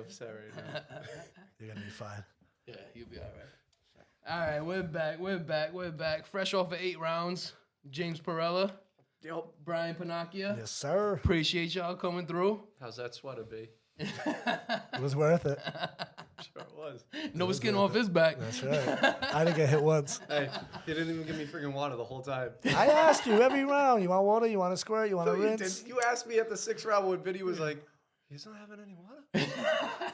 upset right now. You're going to be fine. Yeah, you'll be all right. All right, we're back. Fresh off of 8 rounds. James Perella. Yep. Brian Pennacchia. Yes, sir. Appreciate y'all coming through. How's that sweater be? It was worth it. Sure it was. No skin off his back. That's right. I didn't get hit once. Hey, he didn't even give me freaking water the whole time. I asked you every round. You want water? You want a squirt? You want No, a you rinse? didn't. You asked me at the 6th round when Vinny was like, he's not having any water?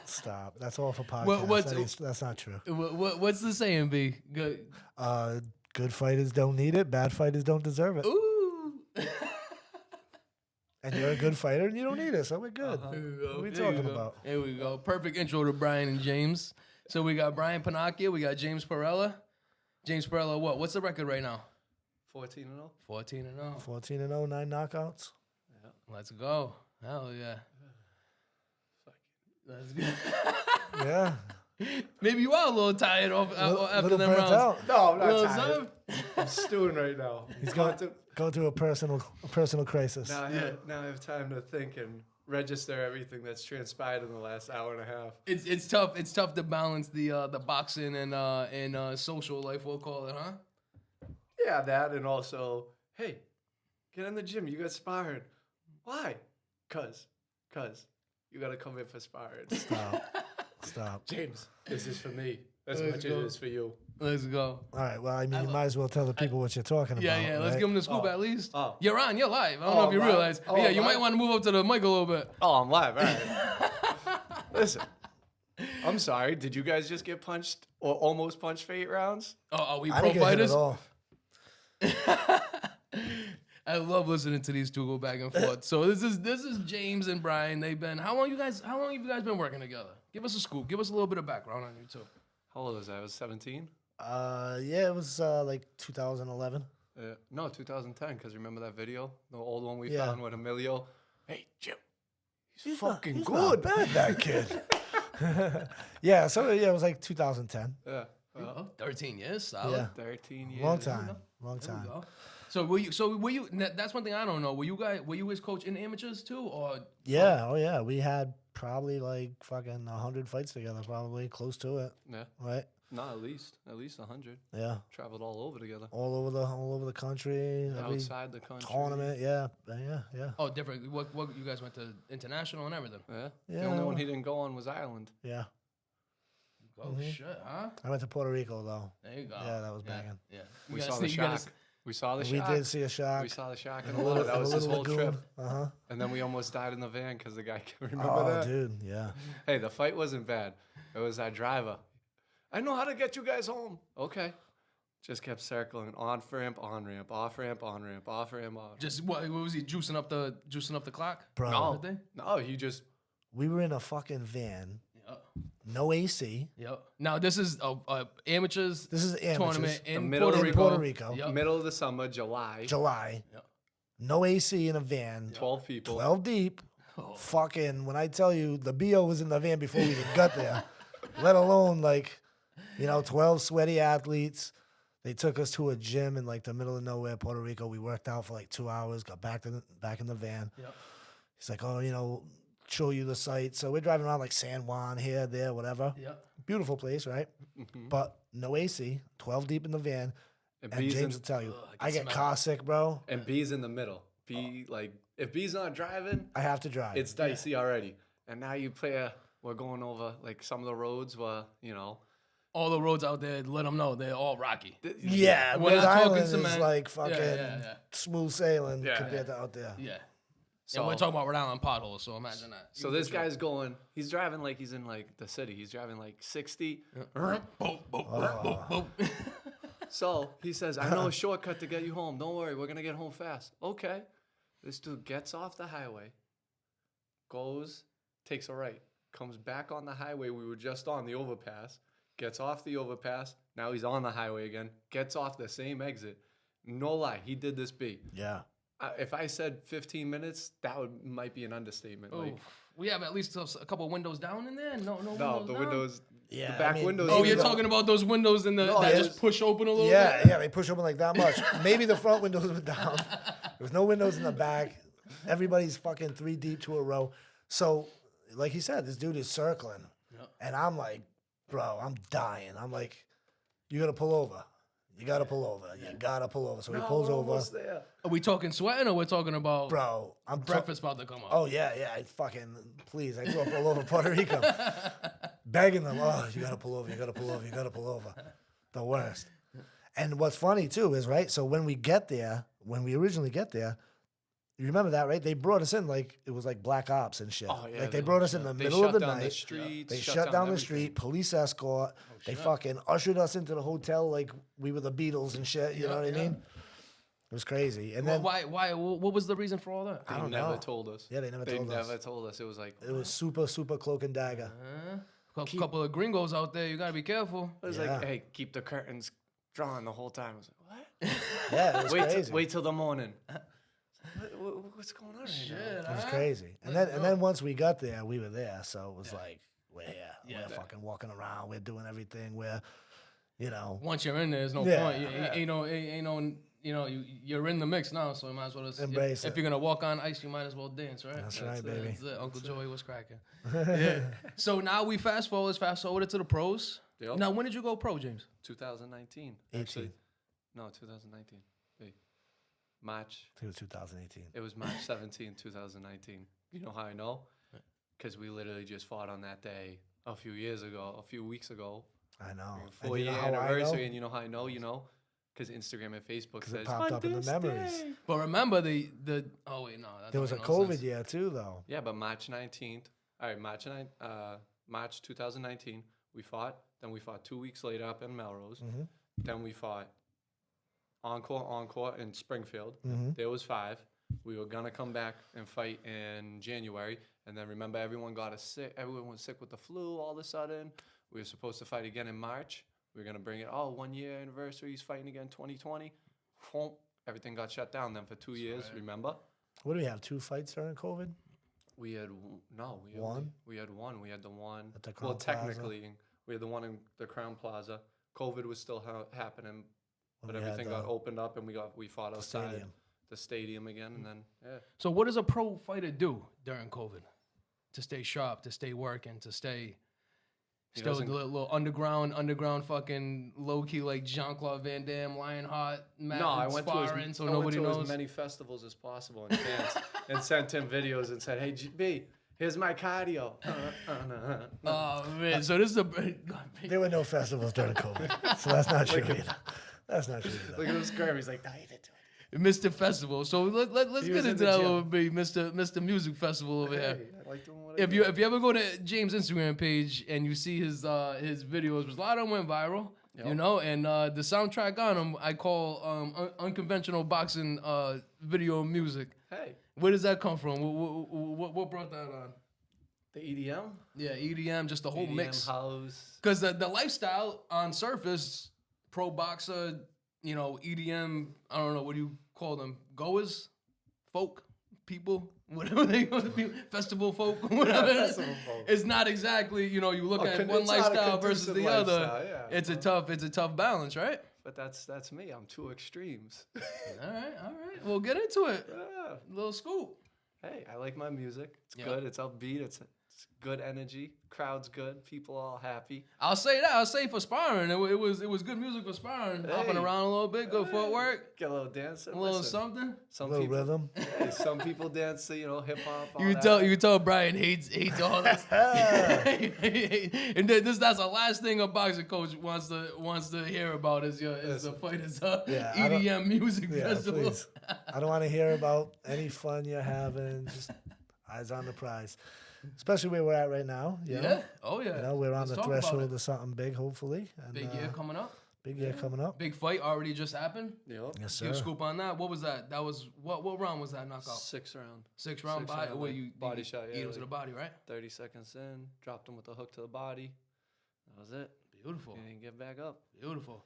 Stop. That's all for podcast. That's not true. What's the saying, B? Good. Good fighters don't need it. Bad fighters don't deserve it. Ooh. And you're a good fighter and you don't need it, so we're good. Here we go. What are we There talking you go. about? Here we go. Perfect intro to Brian and James. So we got Brian Pennacchia. We got James Perella. James Perella, what? What's the record right now? 14-0. 14-0. 14-0, 9 knockouts. Yeah. Let's go. Hell yeah. Let's go. Yeah. Maybe you are a little tired after Little them burnt rounds. out. No, I'm not Little tired. something? I'm stewing right now. He's going through a personal crisis. Now I have time to think and register everything that's transpired in the last hour and a half. It's tough. It's tough to balance the boxing and social life. We'll call it, huh? Yeah, that and also, hey, get in the gym. You got sparring. Why? Cause you got to come in for sparring. Stop. James, this is for me as Let's much go. as it is for you. Let's go. All right. Well, I mean, you might as well tell the people what you're talking about. Yeah. Let's right? give him the scoop at least. Oh. You're on. You're live. I don't know if you live? realize. Oh, Yeah, you live? might want to move up to the mic a little bit. Oh, I'm live. All right. Listen, I'm sorry. Did you guys just get punched or almost punched for 8 rounds? Oh, are we I pro didn't get hit at fighters? all. I love listening to these two go back and forth. So this is James and Brian. They've been how long have you guys been working together? Give us a scoop. Give us a little bit of background on you two. How old was I? I was 17? Yeah, it was like 2011. No, 2010, because remember that video? The old one we Yeah. found with Emilio? Hey, Jim. He's not- fucking he's good. Not bad, that kid. Yeah, so yeah, it was like 2010. Yeah. 13 years, solid. Yeah. 13 years. Long time. There Long we time. go. So were you? That's one thing I don't know. Were you his coach in the amateurs too, or? Yeah, oh yeah. We had probably like fucking 100 fights together, probably close to it. Yeah. Right? No, at least 100. Yeah. Traveled all over together. All over the country. Every Outside the country. tournament. Yeah. Oh, different. What you guys went to international and everything? Yeah. Yeah. The only one he didn't go on was Ireland. Yeah. Oh shit, huh? I went to Puerto Rico though. There you go. Yeah, that was banging. Yeah. We saw the shark. We saw the We shark. did see a shark. We saw the shark in the water. That was his whole trip. Uh-huh. And then we almost died in the van because the guy can't remember Oh, that. dude, yeah. Hey, the fight wasn't bad. It was our driver. I know how to get you guys home. Okay. Just kept circling. On ramp, on ramp, off ramp, on ramp, off ramp, off. Just what was he juicing up the clock? Bro, No, he just. we were in a fucking van, Yep. no AC. Yep. Now this is amateurs. This is amateurs. Tournament The in middle Puerto of Rico. Puerto Rico. Yep. Middle of the summer, July. July. Yep. No AC in a van. 12 people. 12 deep. Oh. Fucking, when I tell you, the BO was in the van before we even got there. Let alone, 12 sweaty athletes. They took us to a gym in, the middle of nowhere, Puerto Rico. We worked out for, 2 hours, got back in the van. Yep. He's like, show you the sights. So we're driving around, San Juan, here, there, whatever. Yep. Beautiful place, right? Mm-hmm. But no AC, 12 deep in the van. And B's James will tell you, I I can get smell car sick, bro. And B's in the middle. B, if B's not driving, I have to drive. it's dicey already. And now we're going over, some of the roads were, All the roads out there, let them know they're all rocky. yeah, We're Rhode not talking Island is cement. fucking Yeah. smooth sailing Yeah. compared to out there. Yeah. So, And we're talking about Rhode Island potholes, so imagine that. So this guy's he's driving like he's in the city. He's driving 60. Boom, boom, boom, boom. So he says, I know a shortcut to get you home. Don't worry, we're going to get home fast. Okay. This dude gets off the highway, takes a right, comes back on the highway we were just on, the overpass, gets off the overpass. Now he's on the highway again, gets off the same exit. No lie, he did this beat. Yeah. If I said 15 minutes, that might be an understatement. Oh, we have at least a couple windows down in there. No, windows the down? windows, Yeah, the back windows. Oh, maybe you're the- talking about those windows in the No, that yes. just push open a little Yeah, bit? yeah, they push open like that much. Maybe the front windows were down. There was no windows in the back. Everybody's fucking 3 deep to a row. So like he said, this dude is circling. Yep. And I'm like, bro, I'm dying. I'm like, you got to pull over. You got to pull over. You got to pull over. So he pulls we're over. almost there. Are we talking sweating or we're talking about Bro, I'm breakfast about to come up? Oh, yeah. I fucking, please. I grew up all over Puerto Rico. Begging them, oh, you got to pull over. You got to pull over. You got to pull over. The worst. And what's funny, too, is, right, so when we originally get there, you remember that, right? They brought us in like it was like black ops and shit. Oh, yeah, like they brought us in the middle of the night. They shut down the street, police escort. They fucking ushered us into the hotel like we were the Beatles and shit. You know what I mean? It was crazy. And then why? What was the reason for all that? I don't They know. never told us. Yeah, they never told us. They never told us. It was like, It was super cloak and dagger. A couple of gringos out there. You gotta be careful. it was Yeah. like, hey, keep the curtains drawn the whole time. I was like, what? Yeah, it was crazy. Wait till the morning. What's going on right now? It was crazy. And then once we got there, we were there. So it was like, we're here. We're fucking walking around. We're doing everything. We're, you know. Once you're in there, there's no point. You're in the mix now, so you might as well just Embrace if it. you're gonna walk on ice, you might as well dance, right? That's right, baby. That's it. Uncle Joey was cracking. Yeah. So now we fast forward it to the pros. Yep. Now, when did you go pro, James? 2019. 18. Actually, no, 2019. Wait. March. I think it was 2018. It was March 17, 2019. You know how I know? Because we literally just fought on that day a few weeks ago. I know. 4-year anniversary, and you know how I know? You know? Because Instagram and Facebook says it popped up in the memories. But remember the oh wait, no, that There was a don't make no COVID sense. year too, though. Yeah, but March 19th. All right, March 2019, we fought. Then we fought 2 weeks later up in Melrose. Mhm. Then we fought encore in Springfield. Mhm. There was 5. We were gonna come back and fight in January, and then remember everyone got sick. Everyone was sick with the flu all of a sudden. We were supposed to fight again in March. We were gonna bring it. 1 year anniversary. He's fighting again 2020. Everything got shut down then for 2 years. right. Remember? What do we have? 2 fights during COVID? We had One? We had one. We had the one. At the Crown Plaza? Technically, we had the one in the Crown Plaza. COVID was still happening, but We had everything got opened up, and we fought outside stadium. the stadium again, and then So what does a pro fighter do during COVID to stay sharp, to stay working, to stay still a doesn't- little underground fucking low key like Jean-Claude Van Damme, Lionheart, Matt, No, I went sparring, to so nobody knows. as many festivals as possible and danced and sent him videos and said, "Hey, GB, here's my cardio." Oh man, so this is a There were no festivals during COVID, so that's not true either. That's not true either. Look at this curve. He's like, "No, you didn't do it." Mr. Festival. So let's He get was in into the that a gym. little bit, Mr. Music Festival over here. Hey, I like doing what I If do. you ever go to James' Instagram page and you see his videos, a lot of them went viral, you Yep. know, and the soundtrack on them I call unconventional boxing video music. Hey, Where does that come from? What brought that on? the EDM, Yeah, EDM, just the whole EDM mix. house. Because the lifestyle on surface, pro boxer, you know, EDM, I don't know, what do you call them? Goers? Folk? People? Whatever they call it, festival folk? Whatever. festival folk. It's not exactly, you know, you look at It's one not a lifestyle versus conducive the other. lifestyle, yeah. It's a tough balance, right? But that's me. I'm 2 extremes. All right. We'll get into it. Yeah. Little scoop. Hey, I like my music. It's Yeah. good. It's upbeat. It's good energy. Crowd's good. People all happy. I'll say that. I'll say for sparring, it was good music for sparring. Hopping Hey. around a little bit, good footwork, Get a little dancing. a little Listen, something. Some A little people, rhythm. Hey, some people dance to hip hop. You can tell Brian hates all this. And that's the last thing a boxing coach wants to hear about is the fighters Yeah, I don't- EDM music Yeah, festival. please. I don't want to hear about any fun you're having. Just eyes on the prize. Especially where we're at right now. You Yeah. know? Oh yeah. You know, we're on Let's the talk about threshold it. of something big, hopefully. And, Big year coming up. Big year coming up. Big fight already just happened. Yep. Yes, Give a sir. scoop on that. What was that? That was what round was that knockout? 6th round. 6 round Six body. round, Where like, you body you shot, yeah, Eat him to like- the body, right? 30 seconds in, dropped him with a hook to the body. That was it. Beautiful. He didn't get back up. Beautiful.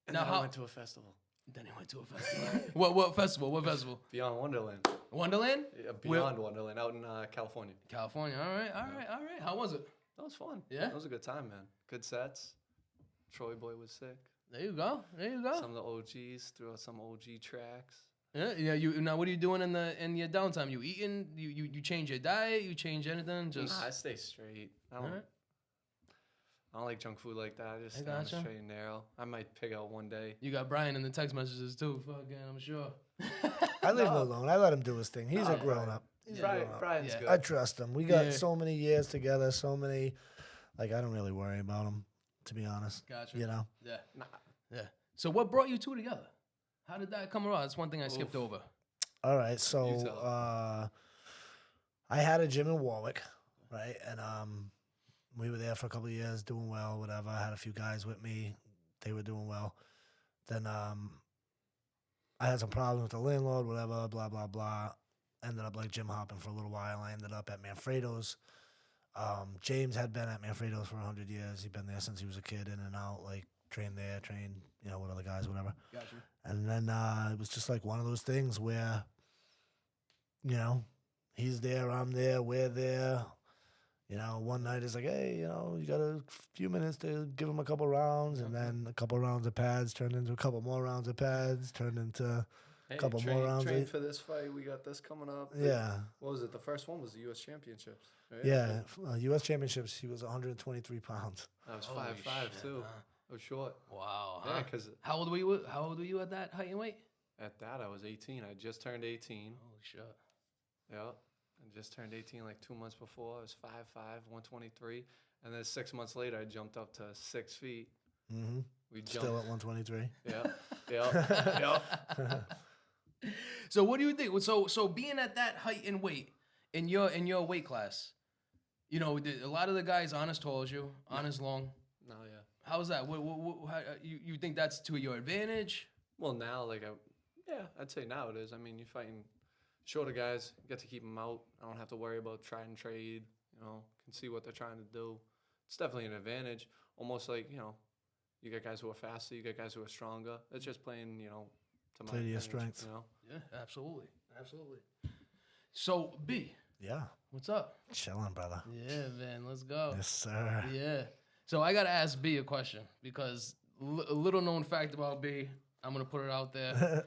And Now then I how- went to a festival. Then he went to a festival. What festival? What festival? Beyond Wonderland. Wonderland? Yeah, Beyond Wonderland out in California. California. All right. How was it? That was fun. Yeah? That was a good time, man. Good sets. Troy Boy was sick. There you go. Some of the OGs threw out some OG tracks. Yeah. You now, what are you doing in your downtime? You eating? You change your diet? You change anything? Just Nah, I stay straight. Alright. I don't like junk food like that. I just I stay on the gotcha. straight and narrow. I might pig out one day. You got Brian in the text messages too. Fucking, I'm sure. I leave him alone. I let him do his thing. He's a grown up. Brian's Yeah. good. I trust him. We got Yeah. so many years together. So many. Like I don't really worry about him, to be honest. Gotcha. You know. Yeah. Nah. Yeah. So what brought you two together? How did that come around? That's one thing I skipped over. All right. You So tell. I had a gym in Warwick, right, and we were there for a couple of years, doing well, whatever. I had a few guys with me. They were doing well. Then I had some problems with the landlord, whatever, blah, blah, blah. Ended up like gym hopping for a little while. I ended up at Manfredo's. James had been at Manfredo's for 100 years. He'd been there since he was a kid, in and out, like trained there, trained, with other guys, whatever. Gotcha. And then it was just like one of those things where, he's there, I'm there, we're there. One night it's like, hey, you got a few minutes to give him a couple rounds, and then a couple rounds of pads turned into a couple more rounds of pads, turned into Hey, couple more rounds. Train for this fight. We got this coming up. Yeah. What was it? The first one was the U.S. Championships. Right? Yeah. U.S. Championships, he was 123 pounds. I was Holy 5'5" shit, too. huh? I was short. Wow. Yeah, Huh? because How old were you? How old were you at that height and weight? at that I was 18. I just turned 18. Holy shit. Yeah. I just turned 18 like 2 months before. I was 5'5", 123. And then 6 months later, I jumped up to 6 feet. Mm-hmm. We jumped. Still at 123. Yeah. So what do you think? So being at that height and weight in your weight class, a lot of the guys aren't as tall as you, aren't as long. No, yeah. How's that? How, you think that's to your advantage? Well, now, I'd say now it is. I mean, you're fighting shorter guys, get to keep them out. I don't have to worry about try and trade, can see what they're trying to do. It's definitely an advantage. Almost like, you get guys who are faster, you get guys who are stronger. It's just playing, to my Play to your advantage, strengths. Yeah, absolutely. So B, Yeah. what's up? Chilling, brother. Yeah, man, let's go. Yes, sir. Yeah. So I gotta ask B a question because a little known fact about B, I'm gonna put it out there.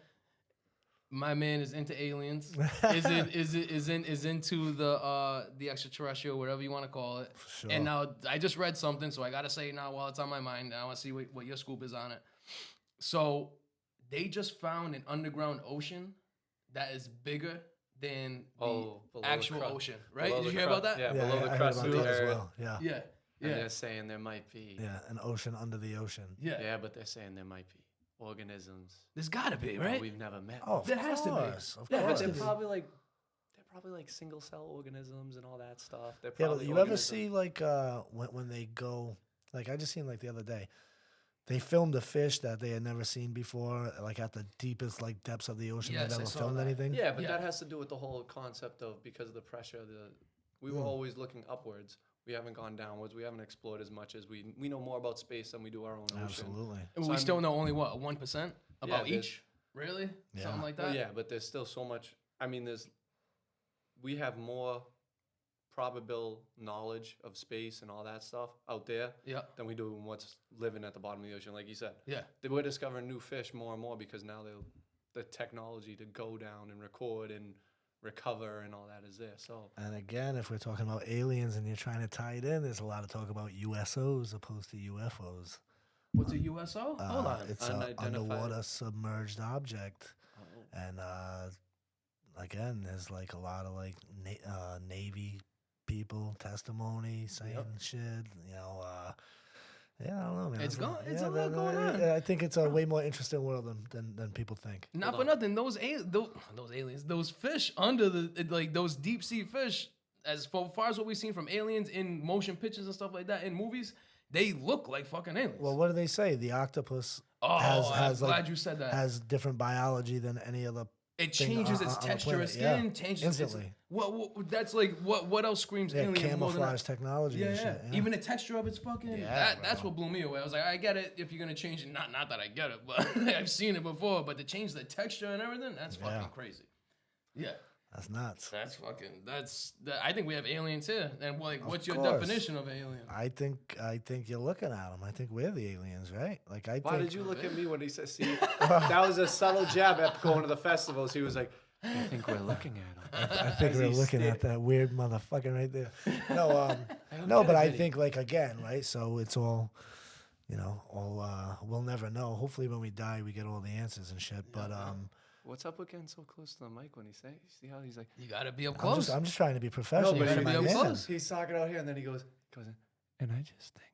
My man is into aliens. is into the extraterrestrial, whatever you want to call it. Sure. And now I just read something, so I gotta say it now while it's on my mind. I want to see what your scoop is on it. So they just found an underground ocean that is bigger than the below the actual crust. ocean, right? Below Did you the hear about that? crust, Yeah, below I the heard crust about of the that as earth. well. Yeah. Yeah. And Yeah. they're saying there might be. Yeah, an ocean under the ocean. Yeah. Yeah, but they're saying there might be organisms There's gotta be, that right? we've never met. Oh, of There has to be. course. Of There Yeah, but has course. to they're be. probably like single cell organisms and all that stuff. They're Yeah, probably but you ever organisms. see like when they go, like I just seen like the other day, they filmed a fish that they had never seen before, like at the deepest like depths of the ocean Yes, they've I ever saw filmed that. anything. Yeah, but Yeah. that has to do with the whole concept of because of the pressure. We were always looking upwards. We haven't gone downwards. We haven't explored as much as we know more about space than we do our own ocean. Absolutely. And So we I'm- still know only what 1% about there's- each. Really? Yeah. Something like that. Well, yeah, but there's still so much. I mean, we have more probable knowledge of space and all that stuff out there Yeah. than we do in what's living at the bottom of the ocean. Like you said, Yeah. we're discovering new fish more and more because now the technology to go down and record and recover and all that is there. So And again, if we're talking about aliens and you're trying to tie it in, there's a lot of talk about USOs opposed to UFOs. What's a USO? Hold on. It's an Unidentified- underwater submerged object. oh, And again, there's like a lot of like Navy people testimony saying shit. Yeah, I don't know, man. It's That's going- it's a lot going on. yeah, I think it's a way more interesting world than people think. Not Hold for on. nothing. Those aliens, those fish under those deep sea fish, as far as what we've seen from aliens in motion pictures and stuff like that in movies, they look like fucking aliens. Well, what do they say? The octopus I'm has glad you said that. has different biology than any other. It thing changes on- its on the texture planet, of yeah. skin, changes Instantly. its what that's like what else screams Yeah, alien more than camouflage that? technology Yeah, and yeah. shit. Yeah. Even the texture of its fucking Yeah, that's bro. what blew me away. I was like, I get it if you're gonna change it. Not that I get it, but I've seen it before. But to change the texture and everything, that's fucking Yeah. crazy. Yeah. That's nuts. That's fucking. I think we have aliens here. And like, what's your course. definition of alien? I think you're looking at them. I think we're the aliens, right? Like I Why think. did you look at me when he said, see, that was a subtle jab at going to the festivals. He was like, I think we're looking at him. I think As we're he looking at that weird motherfucker right there. No, no, but I think like again, right? So it's all, we'll never know. Hopefully, when we die, we get all the answers and shit. But What's up with getting so close to the mic when he say? See how he's like, You gotta be up close. I'm just trying to be professional. No, but for he- my gotta be up man. close. he's talking out here, and then he goes in, and I just think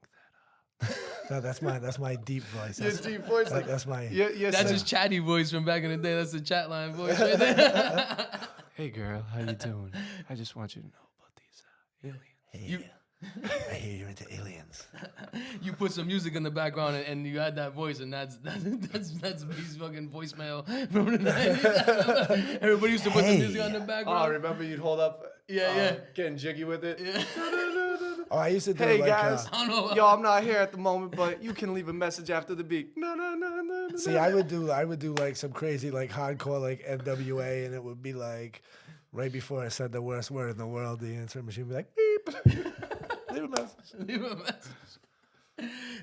that. No, that's my deep voice. Your That's, deep voice, like, that's my. That's his chatty voice from back in the day. That's the chat line voice right there. Hey girl, how you doing? I just want you to know about these aliens. Hey, I hear you're into aliens. You put some music in the background and you add that voice, and that's his fucking voicemail from the 90s. Everybody used to put the Hey. music on the Oh, background. remember you'd hold up, Yeah. getting jiggy with it. Yeah. Oh, I used to do Hey like. guys, I don't know. yo, I'm not here at the moment, but you can leave a message after the beat. No. See, I would do like some crazy like hardcore like NWA, and it would be like right before I said the worst word in the world, the answering machine would be like beep. Leave a message. Leave a message.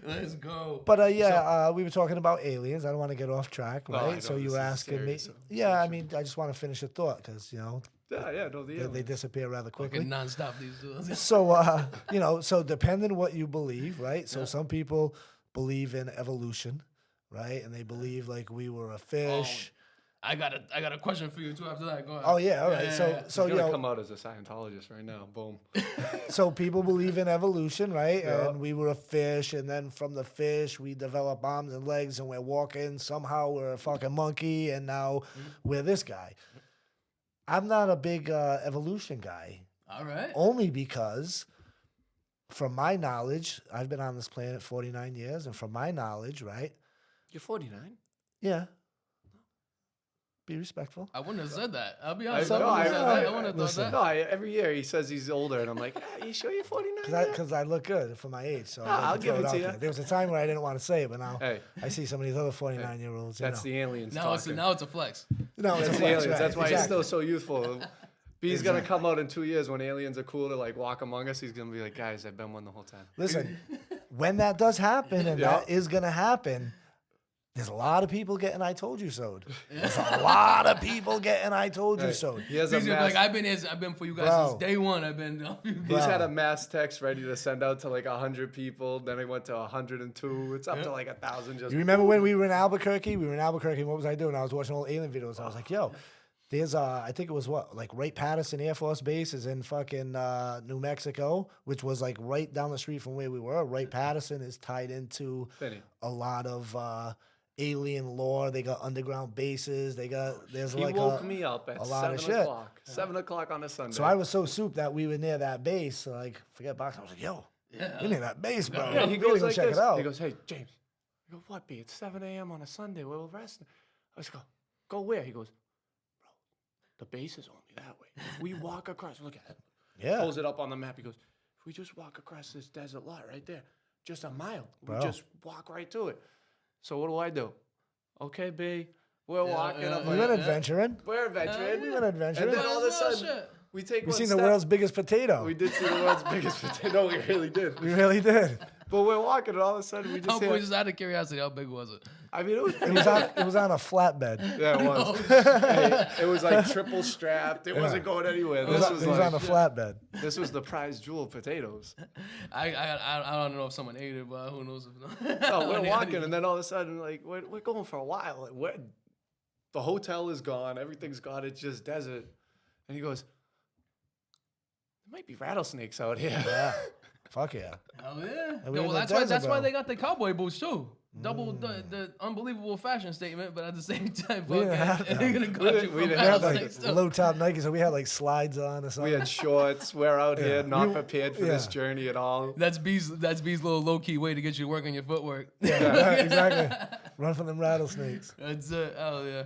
Let's go. But we were talking about aliens. I don't want to get off track, No, I right? So know, you this were is asking me. serious, so Yeah, I mean, I just want to finish a thought because no, the they aliens. disappear rather quickly. Fucking nonstop these dudes. So so depending what you believe, right? So some people believe in evolution, right? And they believe like we were a fish. I got a question for you too after that. Go ahead. Oh yeah, all right. yeah, so yeah. so He's you gonna know, come out as a Scientologist right now. Boom. so people believe in evolution, right? Yeah. And we were a fish, and then from the fish we develop arms and legs, and we're walking. Somehow we're a fucking monkey, and now we're this guy. I'm not a big evolution guy, All right. only because, from my knowledge, I've been on this planet 49 years, and from my knowledge, right? You're 49. Yeah. Be respectful. I wouldn't have said that. I'll be honest. I I know, wouldn't have I- said that. I I- wouldn't have listen. thought No, every year he says he's older, and I'm like, you sure you're 49? yet?" Because I look good for my age, so No, I like I'll to give throw it to out you. there. There was a time where I didn't want to say it, but now Hey, I see some of these other 49-year-olds. that's the aliens that. talking. Now it's a flex. No, it's That's a the flex, aliens. right, That's why exactly. he's still so youthful. B's gonna come out in 2 years when aliens are cool to like walk among us. He's gonna be like, guys, I've been one the whole time. Listen, when that does happen, and Yeah. that is going to happen, there's a lot of people getting I told you so. There's a lot of people getting I told you Hey, so. he has a He's gonna be mass, like, I've been for you guys Bro. since day one. I've been. he's had a mass text ready to send out to like 100 people. Then it went to 102. It's up to like 1,000. Just You remember when we were in Albuquerque? We were in Albuquerque, and what was I doing? I was watching old alien videos. I was like, yo, there's I think it was like Wright-Patterson Air Force Base is in fucking New Mexico, which was like right down the street from where we were. Wright-Patterson is tied into Vinny. a lot of alien lore. They got underground bases. There's He like woke me up at a lot of 7 shit. o'clock. 7 o'clock on a Sunday. So I was so souped that we were near that base. So like, forget boxing. I was like, yo, we're near that base, bro. Yeah, We he really goes gonna like check this. it out. He goes, hey, James. I go, what, B? It's 7 a.m. on a Sunday. We'll rest. Let's go. Go where? He goes, bro, the base is only that way. If we walk across, look at it. Yeah. Pulls it up on the map. He goes, if we just walk across this desert lot right there, just a mile, Bro. we just walk right to it. So what do? Okay, B. We're walking up. We like, went adventuring. we're adventuring. We went adventuring. And then all of a Well, sudden, shit. we take We one seen step. the world's biggest potato. We did see the world's biggest potato. No, we really did. We really did. But we're walking, and all of a sudden, we How, just hear. just out of curiosity, how big was it? I mean, it was. It was on a flatbed. Yeah, it was. Hey, it was like triple strapped. It wasn't going anywhere. It was, This was it was like on a flatbed. this was the prize jewel potatoes. I don't know if someone ate it, but who knows if. No, we're walking, and then all of a sudden, like we're going for a while. Like, the hotel is gone. Everything's gone. It's just desert. And he goes, "There might be rattlesnakes out here." Yeah. Fuck yeah. Oh yeah. And we No, in well, the that's why. desert, That's why bro. they got the cowboy boots too. Double the unbelievable fashion statement, but at the same time, We didn't have fucking, them. they're gonna cut you we from didn't We had have rattlesnakes, like too. low top Nikes, so we had like slides on or We something. had shorts. We're out here, not We- prepared for this yeah. journey at all. That's B's little low key way to get you to work on your footwork. Yeah, exactly. Run from them rattlesnakes. That's it. Oh yeah.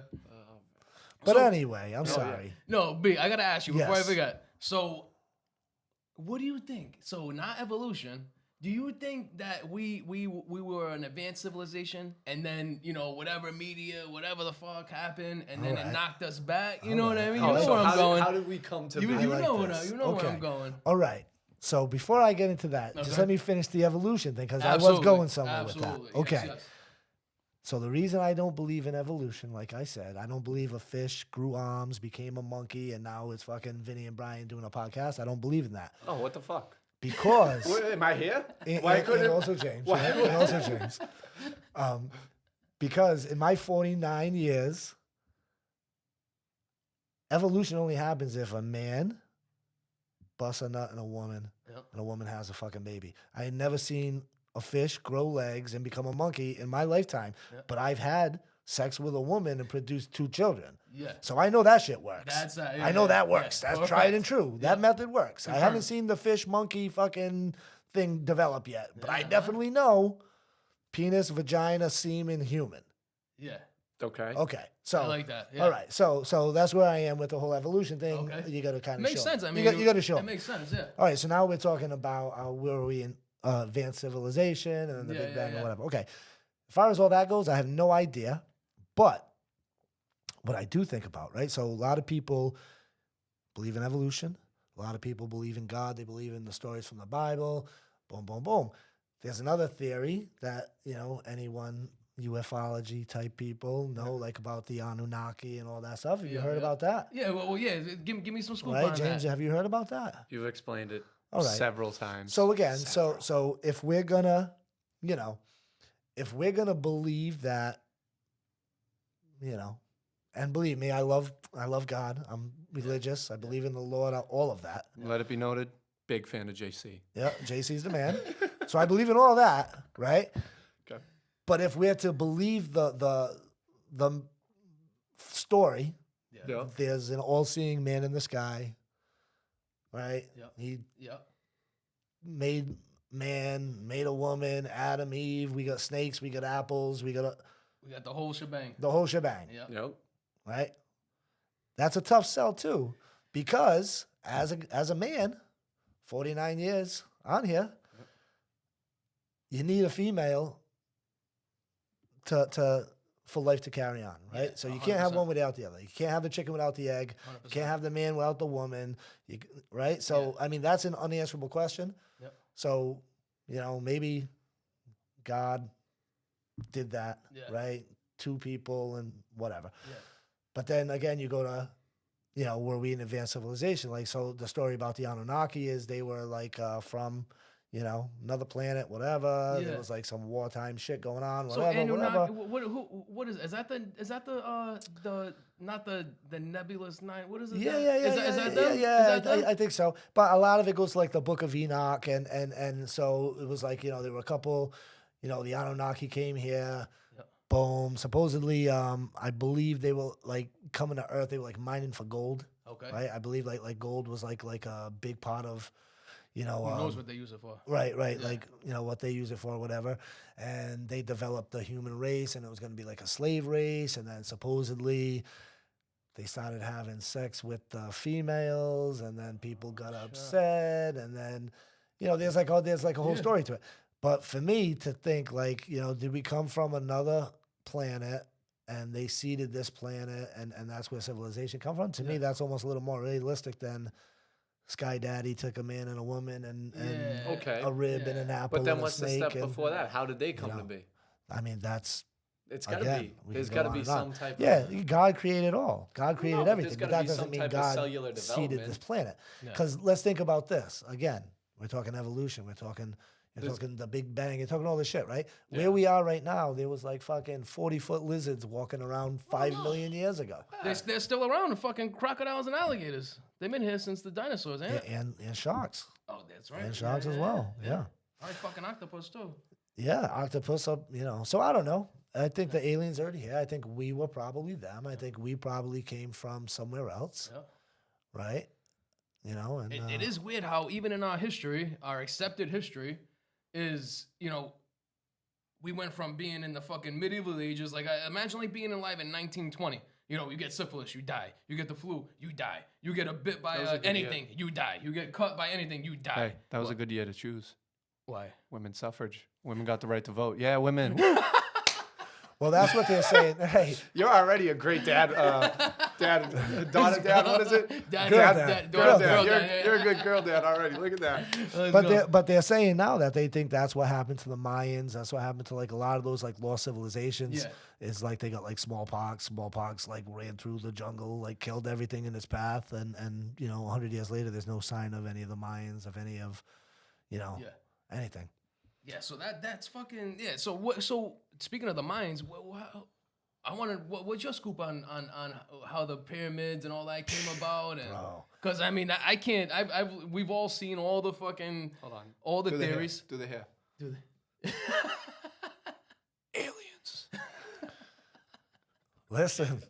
But So- anyway, I'm sorry. No, B, I gotta ask you before I Yes. forget. So, what do you think? So, not evolution. Do you think that we were an advanced civilization, and then whatever media, whatever the fuck happened, and then it Alright. knocked us back? You All know what I right. mean? I You know like where this. I'm going. How did we come to You be? I like know this. where Okay. I'm going. All right. So before I get into that, just Okay. let me finish the evolution thing because I was Absolutely. going somewhere with Absolutely. that. Yes, Okay. yes. So the reason I don't believe in evolution, like I said, I don't believe a fish grew arms, became a monkey, and now it's fucking Vinny and Brian doing a podcast. I don't believe in that Oh, what the fuck? because Wait, am I here? and, Why and- couldn't and it- also James, Why- yeah, and also James, because in my 49 years, evolution only happens if a man busts a nut in a woman, Yep. and a woman has a fucking baby. I had never seen a fish grow legs and become a monkey in my lifetime, Yep. but I've had sex with a woman and produced 2 children. Yeah. So I know that shit works. That's I know that works. Yeah. That's tried and Perfect. true. That Yeah. method works. I haven't Confirmed. seen the fish monkey fucking thing develop yet, but I Yeah. definitely know penis, vagina, semen, human. Yeah. Okay. Okay, so I like that. Yeah. all right, so that's where I am with the whole evolution thing. Okay. You got to kind of Makes show sense. me. I mean, you got to show It me. makes sense. Yeah. All right, so now we're talking about where are we in advanced civilization and the Yeah, Big yeah, Bang yeah. or whatever. Okay, as far as all that goes, I have no idea. But what I do think about, right? So a lot of people believe in evolution. A lot of people believe in God. They believe in the stories from the Bible. Boom, boom, boom. There's another theory that, anyone, ufology type people know, like about the Anunnaki and all that stuff. Have you Yeah, heard yeah. about that? Yeah. Well, yeah. Give me some scoop Right, on James, that. have you heard about that? You've explained it All right. several times. So again, Several. so if we're gonna, if we're gonna believe that, and believe me, I love God. I'm religious. I believe in the Lord. All of that. Let it be noted, big fan of JC. Yeah, JC's the man. So I believe in all that, right? Okay. But if we're to believe the story, Yeah. there's an all-seeing man in the sky, right? Yep. He Yep. made man, made a woman, Adam, Eve. We got snakes, we got apples, we got We got the whole shebang. the whole shebang, Yeah. Yep. right? That's a tough sell too, because as a man, 49 years on here, you need a female to for life to carry on, right? Yeah, So you can't have 100%. one without the other. You can't have the chicken without the egg. You 100%. can't have the man without the woman. Right? So I mean, that's an unanswerable question. Yep. So maybe God did that, Yeah. right? 2 people and whatever. Yeah. But then again, you go to, were we in advanced civilization? Like, so the story about the Anunnaki is they were like from, another planet, whatever. Yeah. There was like some wartime shit going on, So whatever, Anunnaki, whatever. what is that the not the nebulous nine? What is it? Yeah, that- yeah, yeah, Is that, yeah, is that yeah, them? yeah, Is that them? I think so. But a lot of it goes to like the Book of Enoch, and so it was like there were a couple, the Anunnaki came here. Yep. Boom. Supposedly, I believe they were like coming to Earth. They were like mining for gold, Okay. right? I believe like gold was like a big part of, Who knows what they use it for? right, Yeah. like what they use it for, whatever. And they developed the human race, and it was going to be like a slave race. And then supposedly, they started having sex with the females, and then people got upset, and then there's like a whole Yeah. story to it. But for me to think like did we come from another planet and they seeded this planet, and that's where civilization come from? To me, Yeah. that's almost a little more realistic than Sky Daddy took a man and a woman and Yeah. Okay. a rib and Yeah. an apple But then and a what's the snake. step and, before that? How did they come know, to be? I mean, that's It's got to again, be. we There's can got go to be on some and on. type Yeah, of... God created all. God created No, but everything. there's But gotta that be doesn't some mean type of God cellular seeded this development. planet. Yeah. Because let's think about this. Again, we're talking evolution. You're There's- talking the Big Bang. You're talking all this shit, right? Yeah. Where we are right now, there was like fucking 40-foot lizards walking around 5 million years ago. They're still around. The fucking crocodiles and alligators. They've been here since the dinosaurs, ain't it? And sharks. Oh, that's right. And sharks as well. Yeah. All right, fucking octopus too. Yeah, octopus up, So I don't know. I think the aliens are already here. I think we were probably them. I think we probably came from somewhere else, Yeah. right? And It is weird how even in our history, our accepted history, is we went from being in the fucking medieval ages. Like imagine like being alive in 1920. You get syphilis, you die. You get the flu, you die. You get a bit by That was a good anything, you die. You get cut by anything, you die. Hey, that was a good year to choose. Why? Women's suffrage. Women got the right to vote. Yeah, women. Well, that's what they're saying. Hey, You're already a great dad. Daughter dad, what is it? Dad, Girl dad, Girl girl dad. dad, You're a good girl dad already. Look at that. but they're saying now that they think that's what happened to the Mayans. That's what happened to like a lot of those like lost civilizations. Yeah. Is like they got like smallpox. Smallpox like ran through the jungle, like killed everything in its path, and 100 years later, there's no sign of any of the Mayans, of any of, anything. Yeah, so that's fucking yeah. So what? So speaking of the mines, I wanted what's your scoop on how the pyramids and all that came about? And because I mean I can't. We've all seen all the fucking all the theories. Do they hair? Do they? Aliens. Listen.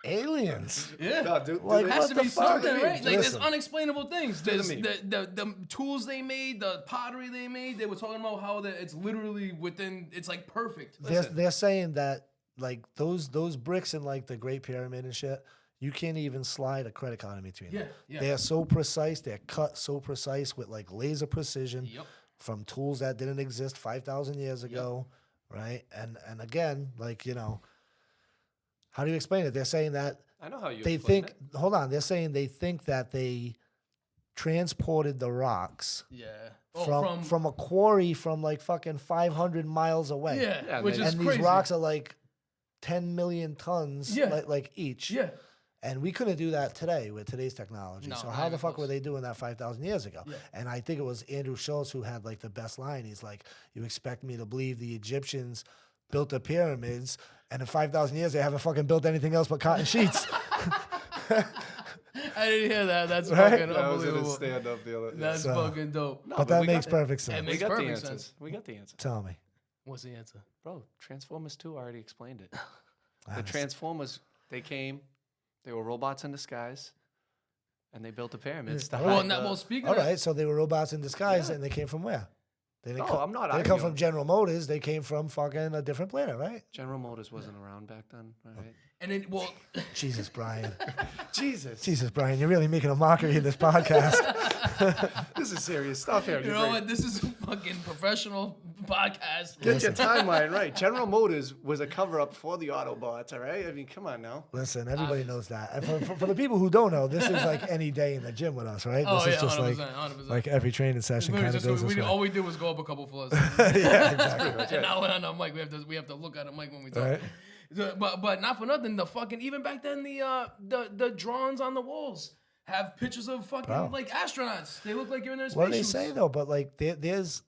Aliens. Yeah, No, dude, Like, it has what to the be fuck? something, right? Like there's Listen. unexplainable things. There's me. the tools they made, the pottery they made. They were talking about how it's literally within. It's like perfect. They're saying that like those bricks in like the Great Pyramid and shit, you can't even slide a credit card in between them. Yeah. They're so precise. They're cut so precise with like laser precision Yep. from tools that didn't exist 5,000 years ago, right? And again, like how do you explain it? They're saying that I know how you they explain think. it. Hold on. They're saying they think that they transported the rocks Yeah. from a quarry from like fucking 500 miles away. Yeah, which is And crazy. these rocks are like 10 million tons, Yeah. like each. Yeah. And we couldn't do that today with today's technology. No, so not how the even fuck close. were they doing that 5,000 years ago? Yeah. And I think it was Andrew Schultz who had like the best line. He's like, "You expect me to believe the Egyptians built the pyramids, and in 5,000 years they haven't fucking built anything else but cotton sheets." I didn't hear that. That's Right? fucking That was in a unbelievable. stand-up the other day. That's So- fucking dope. No, But that we makes got the- perfect sense. It We makes got the perfect answers. sense. We got the answer. Tell me. What's the answer? Bro, Transformers 2 already explained it. The Honest. Transformers, they came, they were robots in disguise, and they built the pyramids to hide Well, the- speaking All of right, so they were robots in disguise, Yeah. and they came from where? They didn't No, I'm not They didn't come arguing. from General Motors. They came from fucking a different planet, right? General Motors wasn't around back then, all right? and then Jesus, Brian. Jesus. Brian, you're really making a mockery of this podcast. This is serious stuff here. you know what? This is a fucking professional podcast. Get your timeline right. General Motors was a cover-up for the Autobots, all right? I mean, come on now. Listen, everybody knows that. And for the people who don't know, this is like any day in the gym with us, right? Oh, This yeah, is just 100%. like every training session Literally kind of just- goes this way. all we did was go up a couple floors. Yeah, exactly. And now we're on the mic. We have to look at the mic when we talk. Right. But not for nothing. The fucking even back then the drawings on the walls have pictures of fucking Bro. like astronauts. They look like you're in their space What do they suits. say though? But like there's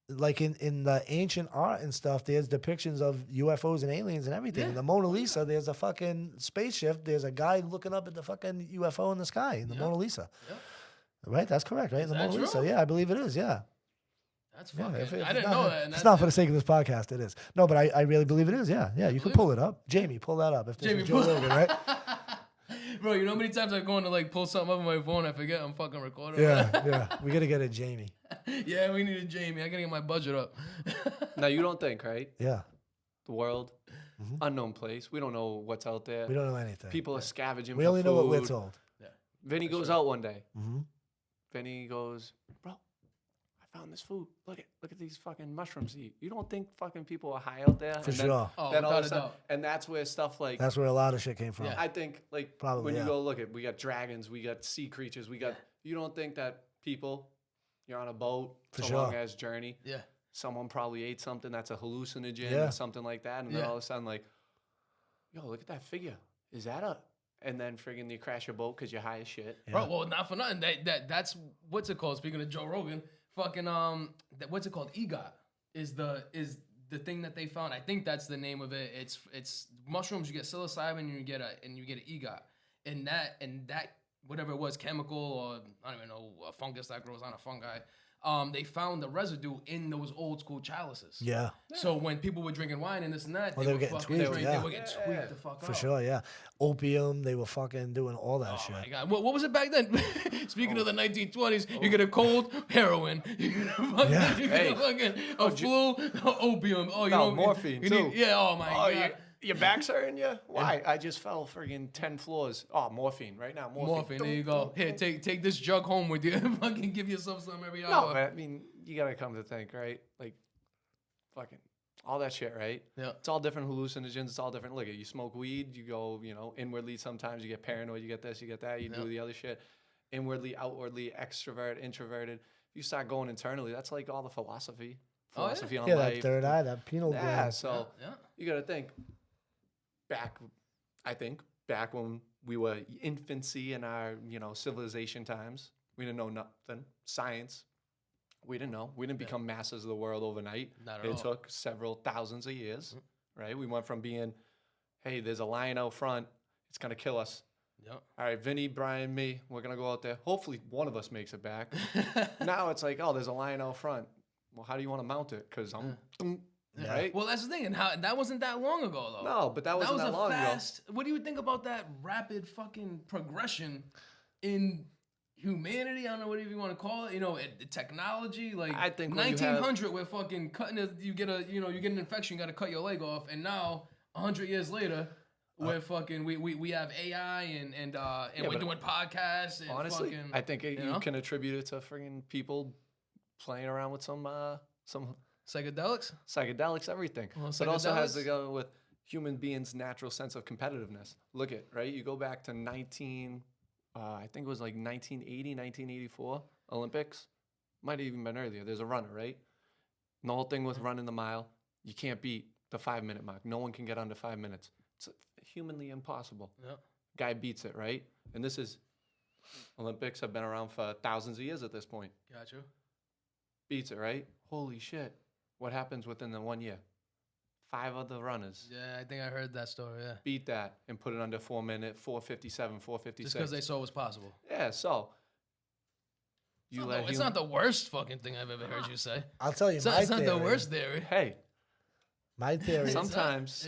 like in the ancient art and stuff, there's depictions of UFOs and aliens and everything. Yeah. In the Mona Lisa, there's a fucking spaceship. There's a guy looking up at the fucking UFO in the sky in the Yeah. Mona Lisa. Yeah. Right? That's correct, right? In the that Mona Lisa. true? Yeah, I believe it is. Yeah. That's Yeah, fucking. if I it's didn't not- know that. and It's that- not for the sake of this podcast. It is. No, but I really believe it is. Yeah, yeah. You can believe pull it up. Jamie, pull that up. If this Jamie, is Joe pull- Rogan, right? Bro, you know how many times I go in to like pull something up on my phone, I forget I'm fucking recording. Yeah, yeah. We gotta get it, Jamie. Yeah, we need a Jamie. I gotta get my budget up. Now, you don't think, right? Yeah. The world, unknown place. We don't know what's out there. We don't know anything. People are scavenging We for only know what we're food. told. Vinny goes out one day. Mm-hmm. Vinny goes, bro, I found this food. Look at these fucking mushrooms to eat. You don't think fucking people are high out there? For And then- sure. Oh, then all without of a a sudden, doubt. and that's where stuff like That's where a lot of shit came from. Yeah. I think like Probably, when yeah. you go look at, we got dragons, we got sea creatures, we got. You don't think that people, you're on a boat, For it's a sure. long ass journey. Yeah. Someone probably ate something that's a hallucinogen Yeah. or something like that, and then Yeah. all of a sudden like, yo, look at that figure. Is that a? And then friggin' you crash your boat because you're high as shit. Yeah. Bro, well, not for nothing. That's what's it called? Speaking of Joe Rogan, fucking what's it called? EGOT is the thing that they found. I think that's the name of it. It's mushrooms. You get psilocybin and you get an EGOT, and that whatever it was, chemical or I don't even know, a fungus that grows on a fungi. They found the residue in those old school chalices. Yeah, So when people were drinking wine and this and that, Well, they they were were getting fucking tweaked, drink- yeah. They were getting tweaked the fuck for out. sure. Yeah, opium. They were fucking doing all that Oh shit. my god! What was it back then? Speaking of the 1920s, you get a cold, heroin. You get a fucking, Yeah. you get a fucking a flu, opium. Oh, you No, know, morphine, you too. Need, yeah. Oh my Oh, god. Your back's hurting you? Why? I just fell friggin' 10 floors. Oh, morphine right now. Morphine. There you go. Here, take this jug home with you. Fucking give yourself some every No, hour. but I mean, you gotta come to think, right? Like, fucking all that shit, right? Yeah. It's all different hallucinogens. It's all different. Look, you smoke weed, you go, inwardly. Sometimes you get paranoid. You get this, you get that. You do the other shit. Inwardly, outwardly, extrovert, introverted. If you start going internally, that's like all the philosophy on Yeah, life. that third eye, that pineal Yeah, gland. so you got to think back when we were infancy in our, civilization times. We didn't know nothing. Science, we didn't know. We didn't become masters of the world overnight. Not at It all. took several thousands of years, right? We went from being, hey, there's a lion out front. It's going to kill us. Yep. All right, Vinny, Brian, me, we're going to go out there. Hopefully one of us makes it back. Now it's like, oh, there's a lion out front. Well, how do you want to mount it? Because right? Well, that's the thing. And how that wasn't that long ago, though. No, but that wasn't that long ago. What do you think about that rapid fucking progression in humanity? I don't know what you want to call it. Technology, like I think when you 1900, we're fucking cutting it. You get an infection, you got to cut your leg off, and now 100 years later. We're fucking we have AI and we're doing podcasts and honestly, fucking, I think you can attribute it to freaking people playing around with some psychedelics, everything. Well, But also has to psychedelics? go with human beings' natural sense of competitiveness. Look at, right? You go back to I think it was like 1980, 1984 Olympics. Might have even been earlier. There's a runner, right? And the whole thing with running the mile, you can't beat the 5-minute mark. No one can get under 5 minutes. It's humanly impossible. Yep. Guy beats it, right? And this is Olympics have been around for thousands of years at this point. Got you. Beats it, right? Holy shit. What happens within the 1 year? 5 other runners Yeah, I think I heard that story. Yeah, beat that and put it under 4 minute, 4:57, 4:56. just because they saw it was possible. Yeah, so It's not the worst fucking thing I've ever heard you say. I'll tell you It's my not theory. the worst theory. Hey, My theory. sometimes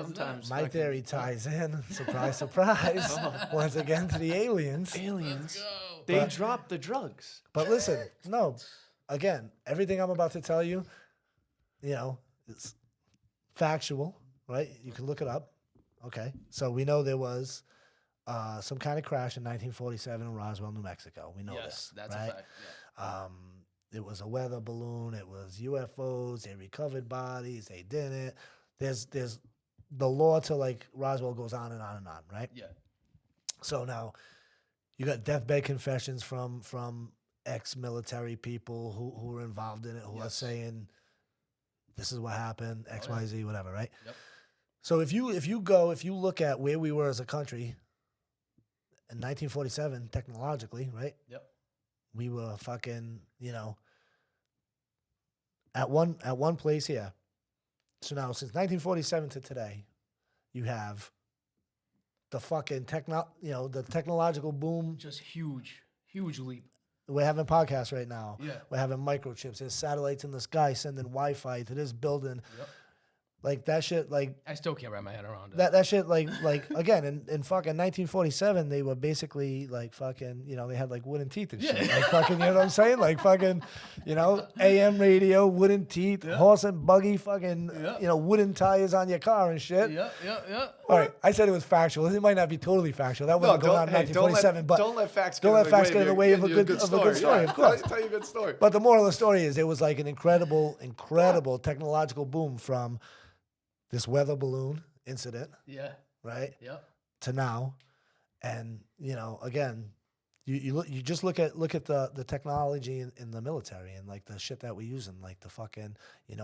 My fucking theory ties in. Surprise, surprise. Once again to the aliens. aliens, Go. they drop the drugs. But listen, no. Again, everything I'm about to tell you, it's factual, right? You can look it up. Okay. So we know there was some kind of crash in 1947 in Roswell, New Mexico. We know Yes, this. that's right? a fact. Yeah. It was a weather balloon. It was UFOs. They recovered bodies. They didn't. There's the law to like Roswell goes on and on and on, right? Yeah. So now you got deathbed confessions from ex-military people who were involved in it who are saying this is what happened, X, Y, Z, whatever, right? Yep. So if you look at where we were as a country in 1947, technologically, right? Yep. We were fucking, at one place here. So now since 1947 to today, you have the fucking the technological boom. Just huge leap. We're having podcasts right now. Yeah. We're having microchips. There's satellites in the sky sending Wi-Fi to this building. Yep. Like that shit, like I still can't wrap my head around it. that shit, like again, in fucking 1947, they were basically like fucking, they had like wooden teeth and shit. Like fucking, you know what I'm saying? Like fucking, AM radio, wooden teeth, horse and buggy, fucking, wooden tires on your car and shit. Yeah. All right, I said it was factual. It might not be totally factual. That wasn't going on in 1947, but don't let facts don't get let facts get in the way of a good story, Yeah, of course. Tell you a good story. But the moral of the story is it was like an incredible technological boom from this weather balloon incident, Yeah. right, Yep. to now, and again, you just look at the technology in the military and like the shit that we use in like the fucking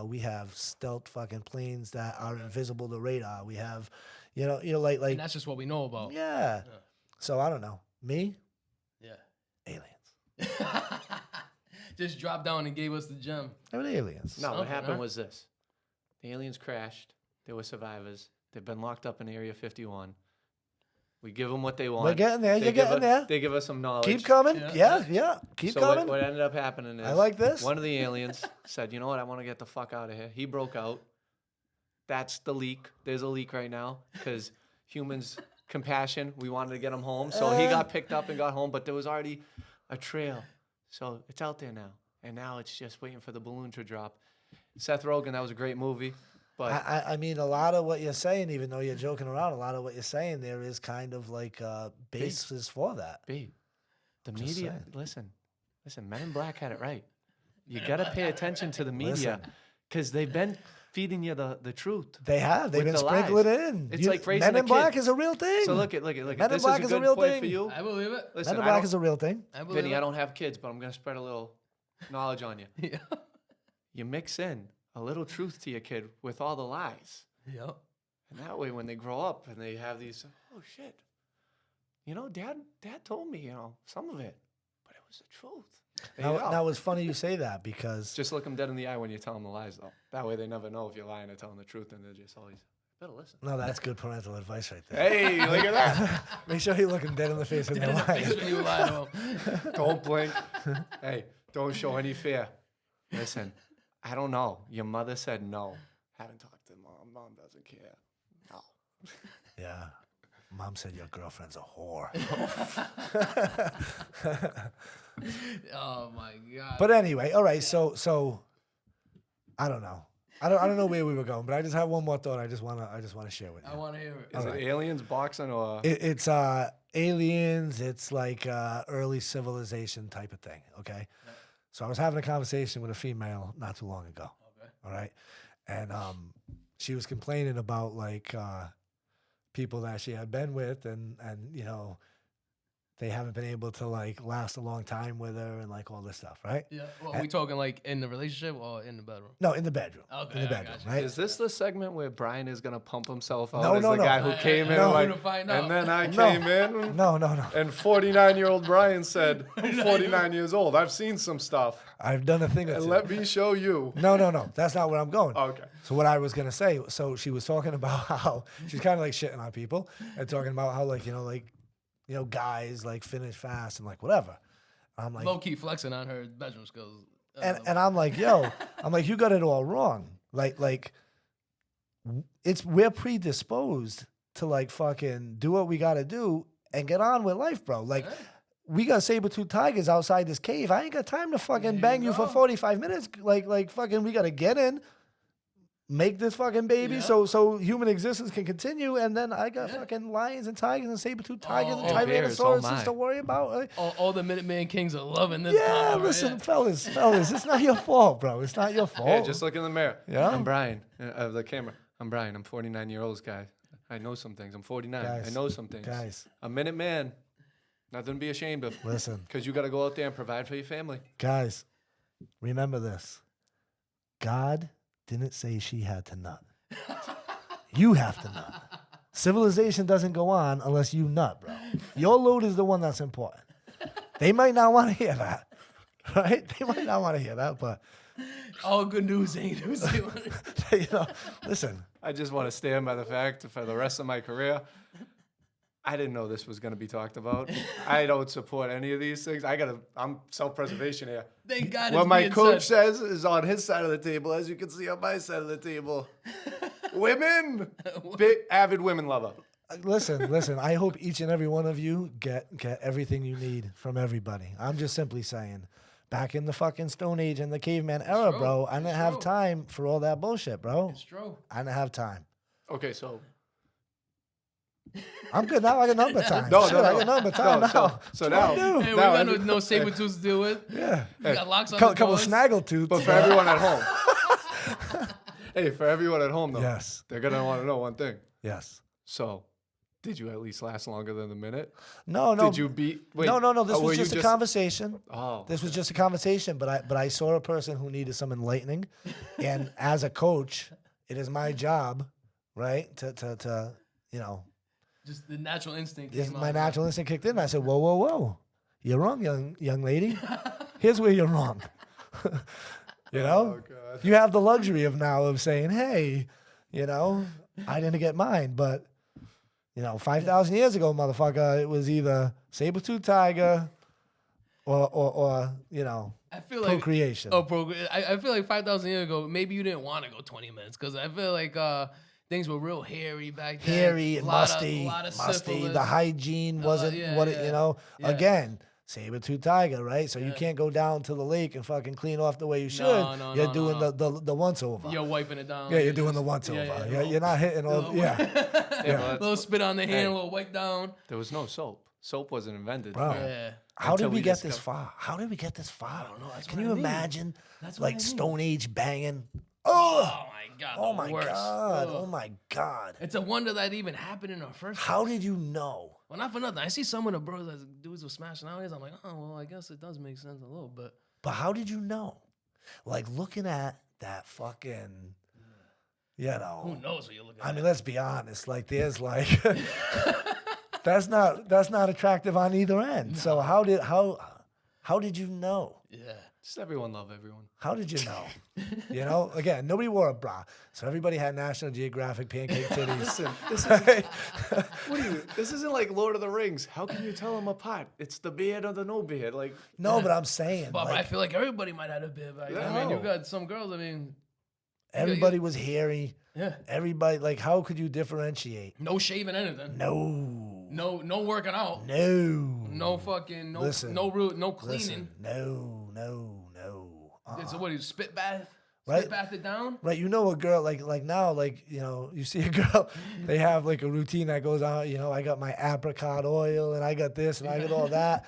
we have stealth fucking planes that are invisible to radar. We have like And that's just what we know about. yeah. So I don't know, me, Yeah. aliens. Just dropped down and gave us the gem. They were aliens. No, what Something, happened huh? was this. The aliens crashed. There were survivors. They've been locked up in Area 51. We give them what they want. We're getting there. You're getting there. They give us some knowledge. Keep coming. Yeah. Yeah. Keep so coming. What ended up happening is I like this. one of the aliens said, you know what, I want to get the fuck out of here. He broke out. That's the leak. There's a leak right now because humans, compassion, we wanted to get him home. So he got picked up and got home, but there was already a trail. So it's out there now. And now it's just waiting for the balloon to drop. Seth Rogen, that was a great movie. But I mean, a lot of what you're saying, even though you're joking around, a lot of what you're saying there is kind of like basis for that. B, the Just media. saying. Listen. Men in Black had it right. You got to pay attention to the media Listen. because they've been feeding you the truth. They have. They've With been the sprinkling lies. it in. It's like raising Men a in Black kid. is a real thing. So look at. Men in This Black is is a a good real point thing. for you. I believe it. Listen, Men in I Black don't- is a real thing. I believe Vinny, it. I don't have kids, but I'm gonna spread a little knowledge on you. Yeah. You mix in a little truth to your kid with all the lies. Yep. And that way, when they grow up and they have these, oh shit, Dad told me, some of it, but it was the truth. There you go. Now, it's funny you say that because Just look them dead in the eye when you tell them the lies, though. That way, they never know if you're lying or telling the truth, and they're just always better listen. no, that's good parental advice right there. Hey, look at that! Make sure you look them dead in the face when they're lying. When you lie to him. Don't blink. Hey, don't show any fear. Listen, I don't know. Your mother said no. Haven't talked to mom. Mom doesn't care. No. Yeah. Mom said your girlfriend's a whore. Oh my God. But anyway, all right. So I don't know. I don't know where we were going, but I just have one more thought. I just wanna share with you. I want to hear it. Is it aliens boxing or? It's aliens. It's like early civilization type of thing. Okay. So I was having a conversation with a female not too long ago. Okay. All right, and she was complaining about like people that she had been with, and they haven't been able to like last a long time with her and like all this stuff, right? Yeah. Well, are we talking like in the relationship or in the bedroom? No, in the bedroom. Okay, in the I bedroom, got you. right? Is this the segment where Brian is gonna pump himself out No, as no, the no. guy who came in No. like, We're gonna find out. and then I No. came in, No. and 49-year-old Brian said, "I'm 49 years old. I've seen some stuff, I've done a thing or and two. let me show you." No. That's not where I'm going. Okay. So what I was gonna say, so she was talking about how she's kind of like shitting on people and talking about how like guys like finish fast and like whatever. I'm like, Low key flexing on her bedroom skills. and I'm like, yo, you got it all wrong. Like we're predisposed to like fucking do what we gotta do and get on with life, bro. Like we got saber-tooth tigers outside this cave. I ain't got time to fucking bang you for 45 minutes. Like fucking we gotta get in, make this fucking baby so human existence can continue, and then I got fucking lions and tigers and saber-tooth tigers and bears, tyrannosauruses to worry about. all the Minuteman Kings are loving this. Yeah, convo, right? listen, fellas, it's not your fault, bro. It's not your fault. Yeah, just look in the mirror. Yeah. I'm Brian. The camera. I'm Brian. I'm 49 years old, guy. I know some things. I'm 49. I Guys, know some things. guys. A minute man. Nothing to be ashamed of. Listen, Because you got to go out there and provide for your family. guys, remember this. God didn't say she had to nut. You have to nut. Civilization doesn't go on unless you nut, bro. Your load is the one that's important. They might not want to hear that, right? They might not want to hear that, but All good news ain't news. listen. I just want to stand by the fact for the rest of my career, I didn't know this was going to be talked about. I don't support any of these things. I'm self-preservation here. Thank God. What it's my being coach said. says is on his side of the table, as you can see on my side of the table. Women, big avid women lover. Listen. I hope each and every one of you get everything you need from everybody. I'm just simply saying, back in the fucking Stone Age and the caveman era, true. bro, I didn't It's have true. time for all that bullshit, bro. It's true. I didn't have time. Okay, so I'm good now. I got number time. No, Shit, no, I no. got number time No, now. so now, Hey, we now got every- no saber tooths to deal with. Yeah. We got locks on Couple the snaggle tooths. but for everyone at home, hey, for everyone at home though, Yes. they're gonna want to know one thing. Yes. So, did you at least last longer than a minute? No. Did you beat? Wait, No. This were was you just a conversation. Oh, This was just a conversation, but I saw a person who needed some enlightening, and as a coach, it is my job, right, to Just the natural instinct. This, came my out. natural instinct kicked in. I said, "Whoa! You're wrong, young lady. Here's where you're wrong. You know, God. you have the luxury of saying, hey, I didn't get mine, but 5,000 years ago, motherfucker, it was either saber-tooth tiger or I feel like procreation. I feel like 5,000 years ago, maybe you didn't want to go 20 minutes because I feel like things were real hairy back then. Hairy and Lot musty. of Musty. syphilis. The hygiene wasn't yeah, what yeah. it. Yeah. Again, saber-tooth tiger, right? So you can't go down to the lake and fucking clean off the way you should. You're doing the once over. You're wiping it down. Yeah, you're doing the once over. yeah, You're not hitting all. A little spit on the hand, a little wipe down. There was no soap. Soap wasn't invented. Bro. Yeah. How did Until we we get discover- this far? How did we get this far? I don't know. That's Can what you I mean. imagine That's what I like mean. Stone Age banging? Oh my god. Oh the my worst. god! Ugh. Oh my god! It's a wonder that even happened in our first. How did you know? Well, not for nothing. I see some of the bros that dudes were smashing nowadays. I'm like, oh well, I guess it does make sense a little bit. But how did you know? Like looking at that fucking, you know. Who knows what you're looking I at? mean, let's be honest. Like, there's like, that's not attractive on either end. So how did you know? Yeah. Just everyone love everyone. How did you know? You know, again, nobody wore a bra, so everybody had National Geographic pancake titties. Listen, this is this isn't like Lord of the Rings. How can you tell them apart? It's the beard or the no beard. Like, No, but I'm saying, But I like, feel like everybody might have a bit. Like, I mean, you No. got some girls. I mean, everybody was hairy. yeah. Everybody, like, how could you differentiate? No shaving anything. No, No working out. no, No fucking no Listen. no cleaning. Listen, no. So what do you spit bath? Right. Spit bath it down? Right, you know a girl like now, like, you know, you see a girl, they have like a routine that goes on. You know, I got my apricot oil and I got this and I got all that.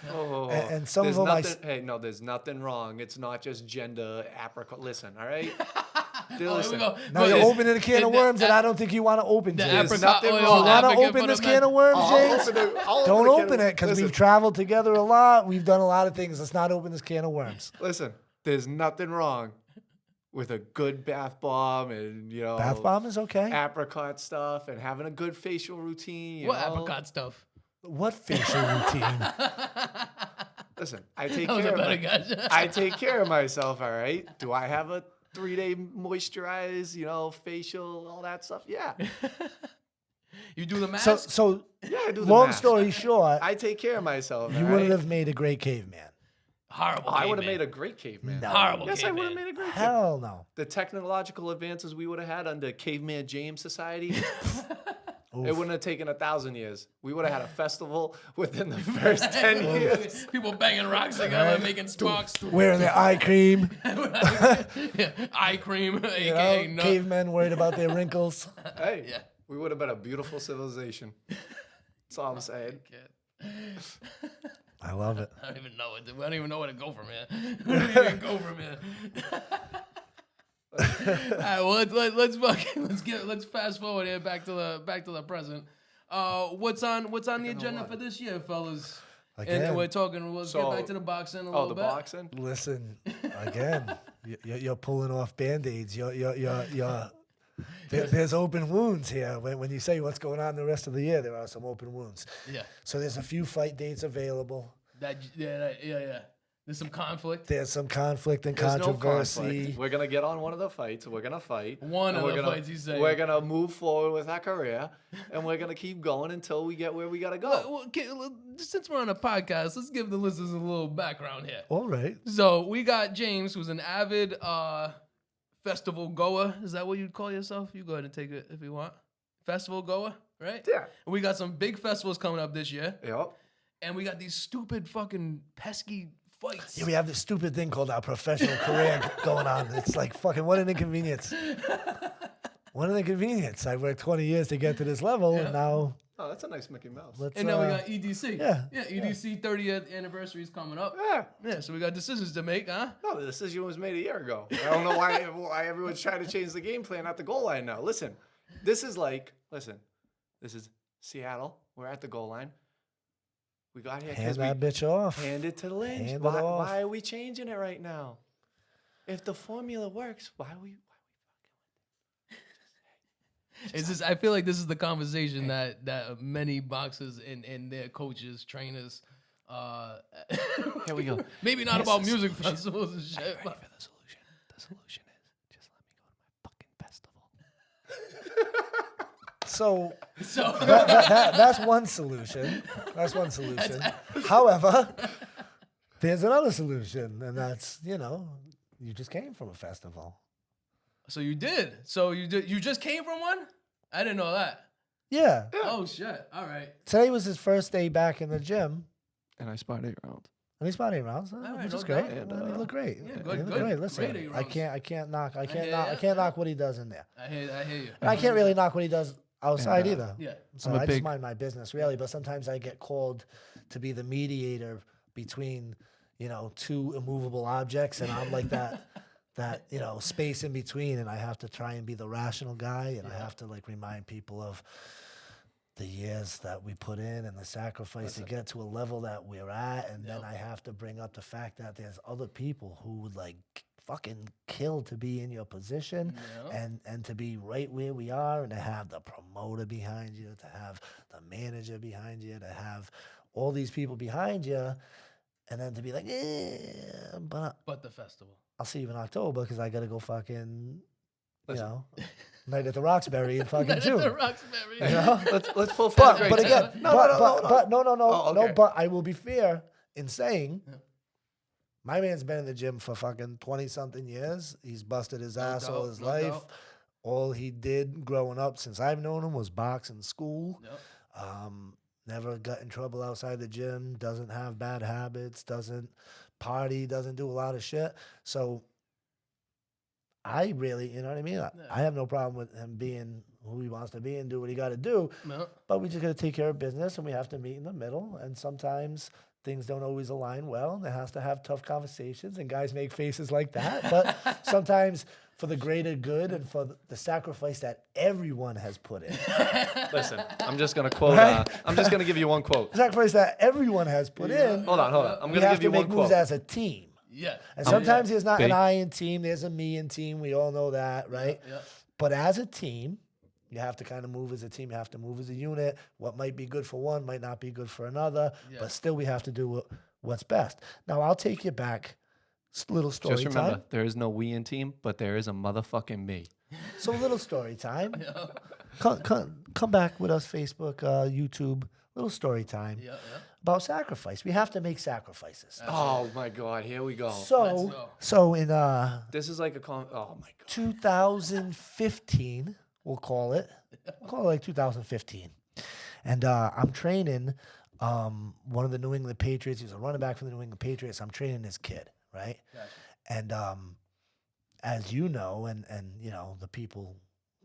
And some of there's them nothing, hey, no, there's nothing wrong. It's not just gender apricot. Listen, all right? Dude, Oh, here we listen. go. Now But you're it- opening a can of worms that I don't think you want to open, The James. apricot nothing oil. wrong. You want to advocate open for this the can men. of worms, I'll James? open it. I'll Don't the can open of- it because listen, we've traveled together a lot. We've done a lot of things. Let's not open this can of worms. Listen, there's nothing wrong with a good bath bomb and, you know, Bath bomb is okay. apricot stuff and having a good facial routine. You What know? apricot stuff? What facial routine? Listen, I take That was care a of better guess. I take care of myself, all right? Do I have a 3-day moisturize, you know, facial, all that stuff? Yeah. You do the mask? So Yeah, I do the long mask. story short, I take care of myself. you all wouldn't right? have made a great caveman. Horrible. I would have caveman. made a great caveman. No. Horrible. Yes, I would have caveman. made a great caveman. Hell no. The technological advances we would have had under Caveman James Society, it wouldn't have taken 1,000 years. We would have had a festival within the first 10 years. People banging rocks together, making sparks. Wearing their eye cream. Yeah, eye cream, You aka know, nut. cavemen worried about their wrinkles. Hey, Yeah. we would have been a beautiful civilization. That's all I'm saying. I love it. I don't even know it. I don't even know where to go from here. Where do we even go from here? All right, well let's fast forward here back to the present. What's on the agenda for this year, fellas? Again. And we're talking. Let's So- get back to the boxing a Oh, little the bit. boxing? Listen, again, you're pulling off Band-Aids. There's open wounds here. When you say what's going on the rest of the year, there are some open wounds. Yeah, So there's a few fight dates available. yeah. There's some conflict. There's some conflict and There's no controversy. conflict. We're gonna get on one of the fights. We're gonna fight. One and of we're the gonna, fights, he's saying. We're gonna move forward with our career, and we're gonna keep going until we get where we gotta go. Well, okay, since we're on a podcast, let's give the listeners a little background here. All right. So we got James, who's an avid festival goer. Is that what you'd call yourself? You go ahead and take it if you want. Festival goer, right? Yeah. And we got some big festivals coming up this year, Yep. and we got these stupid fucking pesky fights. Yeah, we have this stupid thing called our professional career going on. It's like fucking what an inconvenience. What an inconvenience. I worked 20 years to get to this level, and now Oh, that's a nice Mickey Mouse. let's. And then we got EDC. yeah, Yeah, EDC 30th anniversary is coming up. Yeah. Yeah, so we got decisions to make, huh? No, the decision was made a year ago. I don't know why everyone's trying to change the game plan at the goal line now. Listen, this is Seattle. We're at the goal line. We got here hand because that bitch off. hand it to Lynch. Hand it Why, off. why are we changing it right now? If the formula works, why we? It's just, I feel like this is the conversation that many boxers and their coaches, trainers, Here we go. maybe not about music festivals and shit. But the solution. The solution is just let me go to my fucking festival. So so that's one solution. That's one solution. However, there's another solution, and that's, you just came from a festival. So you did. So you did. You just came from one? I didn't know that. Yeah. Oh shit. All right. Today was his first day back in the gym. And I sparred 8 rounds. And he's about 8 rounds, right, which no is great. doubt. And he looked great. Yeah, He good, looked good. great. Listen, Great 8 I rounds. can't knock hear knock what he does in there. I hear you. And I can't really knock what he does outside And, either. Yeah. So I'm a I just big- mind my business, really. But sometimes I get called to be the mediator between, two immovable objects, and I'm like that space in between, and I have to try and be the rational guy, and I have to like remind people of the years that we put in and the sacrifice to get to a level that we're at, and then I have to bring up the fact that there's other people who would like fucking kill to be in your position and to be right where we are, and to have the promoter behind you, to have the manager behind you, to have all these people behind you, and then to be like, But the festival. I'll see you in October because I got to go fucking, night at the Roxbury in fucking June. The Roxbury. Let's pull But fat but grapes. again, no. Oh, okay. But I will be fair in saying, my man's been in the gym for fucking 20-something years. He's busted his ass all his life. doubt. All he did growing up since I've known him was box in school. Yep. Never got in trouble outside the gym. Doesn't have bad habits. Doesn't party. Doesn't do a lot of shit. So I really, you know what I mean? I have no problem with him being who he wants to be and do what he got to do. No. But we just got to take care of business, and we have to meet in the middle. And sometimes things don't always align well. And there has to have tough conversations, and guys make faces like that. But sometimes for the greater good and for the sacrifice that everyone has put in. Listen, I'm just gonna quote. Right? I'm just gonna give you one quote. The sacrifice that everyone has put in. Hold on. I'm We gonna have give to you make one moves quote. as a team. Yeah. And sometimes there's not an Big. I in team, there's a me in team. We all know that, right? Yeah. But as a team, you have to kind of move as a team. You have to move as a unit. What might be good for one might not be good for another. Yeah. But still, we have to do what's best. Now, I'll take you back. Little story Just remember, time. there is no we in team, but there is a motherfucking me. So, little story time. Come back with us, Facebook, YouTube. Little story time about sacrifice. We have to make sacrifices. Oh my God, here we go. Let's So, go. so in This is like a oh my God. 2015, we'll call it. We'll call it like 2015. And I'm training one of the New England Patriots. He's a running back for the New England Patriots. I'm training this kid, right? Gotcha. And as you know, and the people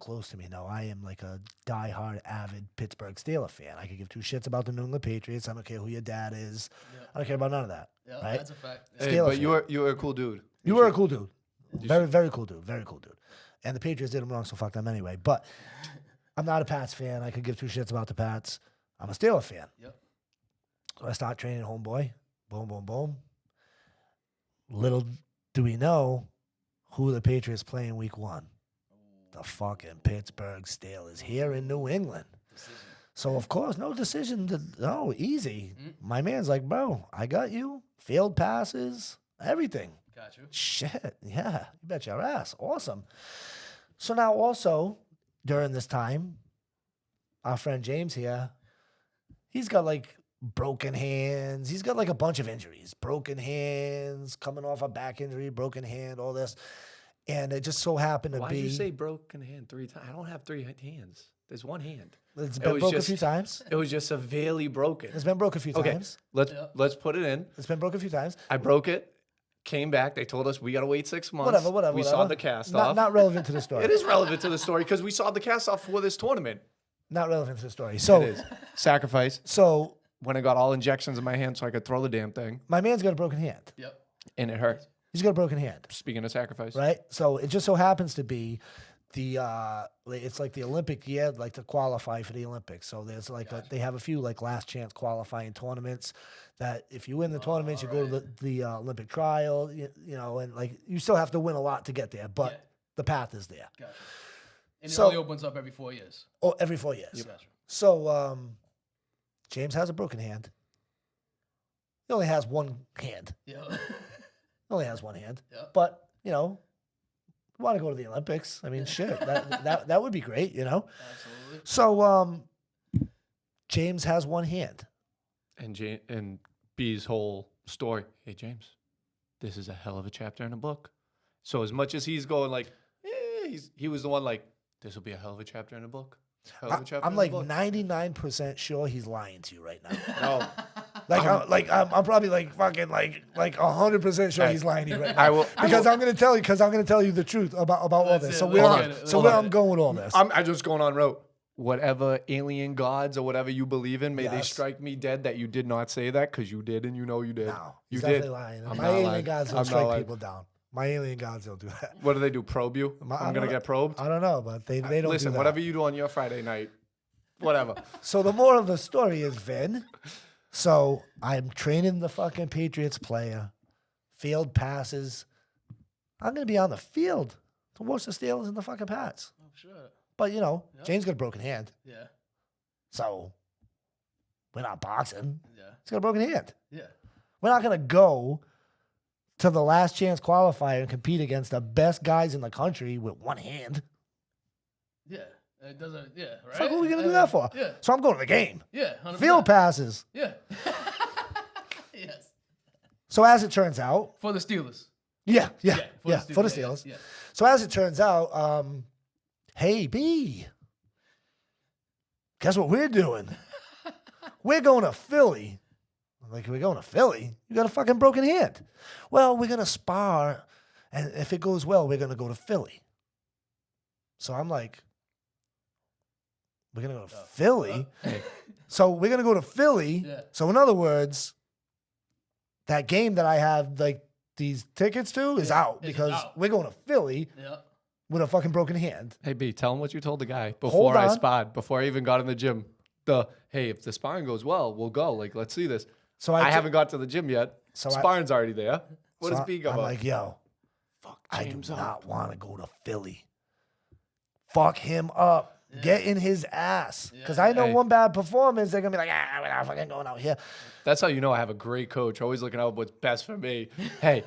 close to me know, I am like a diehard, avid Pittsburgh Steelers fan. I could give two shits about the New England Patriots. I don't care who your dad is. I don't care about none of that. Yeah, right? that's a fact. Yeah. Hey, Steelers but fan. you were a cool dude. You were a cool dude. Very, very cool dude. Very cool dude. And the Patriots did him wrong, so fuck them anyway. But I'm not a Pats fan. I could give two shits about the Pats. I'm a Steelers fan. Yep. So I start training homeboy. Boom, boom, boom. Little do we know who the Patriots play in week 1. The fucking Pittsburgh Steelers here in New England. So, of course, no decision. Easy. My man's like, bro, I got you. Field passes, everything. Got you. Shit, yeah, you bet your ass. Awesome. So now also, during this time, our friend James here, he's got like broken hands. He's got like a bunch of injuries. Broken hands, coming off a back injury, broken hand, all this. And it just so happened to Why be... did you say broken hand 3 times? I don't have 3 hands. There's 1 hand. It's It been was broke a just- few times. It was just severely broken. It's been broke a few Okay, times. let's put it in. It's been broke a few times. I broke it, came back. They told us we got to wait 6 months. Whatever. We saw the cast off. Not relevant to the story. It is relevant to the story because we saw the cast off for this tournament. Not relevant to the story. So, It is. Sacrifice. so When I got all injections in my hand so I could throw the damn thing, my man's got a broken hand. Yep. and it hurt. He's got a broken hand. Speaking of sacrifice. Right? So it just so happens to be it's like the Olympic year, like to qualify for the Olympics. So there's like they have a few like last chance qualifying tournaments that if you win the tournaments, you go to the Olympic trial, you know, and like you still have to win a lot to get there, but the path is there. Gotcha. And it So- only opens up every 4 years. Oh, every 4 years. Gotcha. So James has a broken hand. He only has one hand. Yeah. He only has one hand. Yeah. But, you know, want to go to the Olympics. I mean, shit, that would be great, you know? Absolutely. So James has one hand. And B's whole story. Hey, James, this is a hell of a chapter in a book. So as much as he's going like, he was the one like, this will be a hell of a chapter in a book. Hell of a chapter I'm in like a book. 99% sure he's lying to you right now. No, I'm probably like fucking like 100% sure he's lying to you right now. I will Because I'm gonna tell you the truth about all Let's this. hear So it, where let's I'm get it, so let's where get I'm it. going with all this. I'm just going on road. Whatever alien gods or whatever you believe in, may they Yes. strike me dead that you did not say that because you did and you know you did. No, you he's did. definitely lying. I'm My not alien lying. gods I'm don't not strike lying. people down. My alien gods don't do that. What do they do? Probe you? I I'm don't gonna know. get probed. I don't know, but they don't Listen, do that. whatever you do on your Friday night, whatever. So the moral of the story is, Vin. So I'm training the fucking Patriots player. Field passes. I'm gonna be on the field to watch the Steelers and the fucking Pats. Oh, sure. But Yeah. James got a broken hand, Yeah. so we're not boxing. Yeah. He's got a broken hand. Yeah. We're not gonna go to the last chance qualifier and compete against the best guys in the country with one hand. Yeah. It doesn't. Yeah. Right. Fuck, what are we gonna do that for? Yeah. So I'm going to the game. Yeah. 100%. Field passes. Yeah. Yes. So as it turns out, For the Steelers. yeah, for the Yeah, Steelers. Yeah. So as it turns out, hey B, guess what we're doing? We're going to Philly. I'm like, we're going to Philly? You got a fucking broken hand. Well, we're gonna spar, and if it goes well, we're gonna go to Philly. So I'm like, we're gonna go to Philly. So we're gonna go to Philly. Yeah. So in other words, that game that I have like these tickets to is out it's because out. we're going to Philly Yeah. with a fucking broken hand. Hey B, tell him what you told the guy Hold before I on. sparred, before I even got in the gym. Hey, if the sparring goes well, we'll go. Like, let's see this. So I I haven't got to the gym yet. So I- Sparring's already there. What so does B go I'm about? like, yo, Fuck I do James up. not want to go to Philly. Fuck him up. Get in his ass. Because I know Hey. one bad performance, they're going to be like, we're not fucking going out here. That's how you know I have a great coach, always looking out what's best for me. Hey,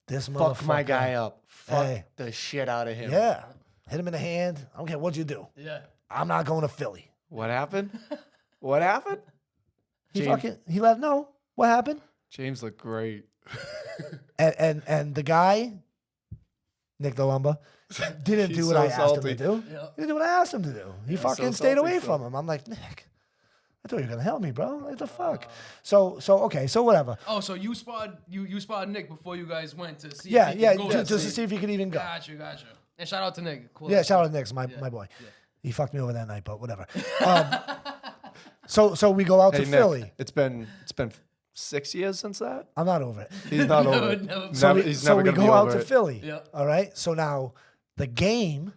This fuck my motherfucker- guy up. Fuck Hey. the shit out of him. Yeah. Hit him in the hand. I don't care what you do. Yeah. I'm not going to Philly. What happened? What happened? James- He left. No. What happened? James looked great. And the guy, Nick DeLumba, didn't He's do what so I asked salty. him to do. Yeah. He didn't do what I asked him to do. He fucking so stayed salty away still. from him. I'm like, Nick, I thought you were gonna help me, bro. What the fuck? So okay, so whatever. Oh, so you sparred Nick before you guys went to see. Yeah, if he yeah, could go just to see. see if he could even go. Gotcha. And shout out to Nick. Cool. Yeah, shout out to Nick, my Yeah, boy. yeah. He fucked me over that night, but whatever. So we go out Hey, to Nick, Philly. it's been 6 years since that. I'm not over it. He's not over Never- it. never- So He's never we gonna be go out over to it. Philly. Yeah. All right. So now the game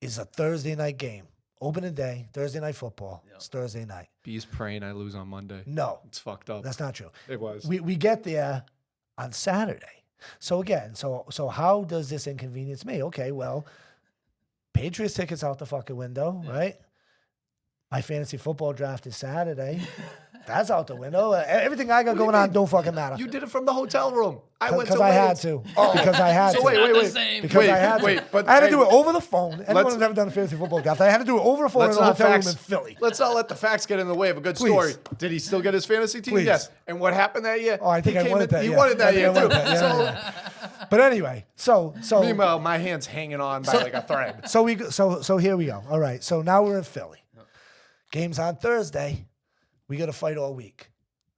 is a Thursday night game. Opening day, Thursday night football. Yeah. It's Thursday night. B's praying I lose on Monday. No, It's fucked up. that's not true. It was. We get there on Saturday. So again, so how does this inconvenience me? Okay, well, Patriots tickets out the fucking window, right? My fantasy football draft is Saturday. That's out the window. Everything I got going on don't fucking matter. You did it from the hotel room. I went Because to I had Wayne's. to. Because I had So to. wait. Not the same. Because I had wait, to. but I had to hey, do it over the phone. Anyone let's- who's ever done a fantasy football draft, I had to do it over the phone in Let's a not hotel room facts. in Philly. Let's not let the facts get in the way of a good Please. story. Did he still get his fantasy team? Please. Yes. And what happened that year? Oh, I think He I came won in- it that He year. won it that I think year I won too. it that- So yeah. But anyway, so meanwhile, my hand's hanging on by like a thread. So here we go. All right. So now we're in Philly. Game's on Thursday. We got to fight all week.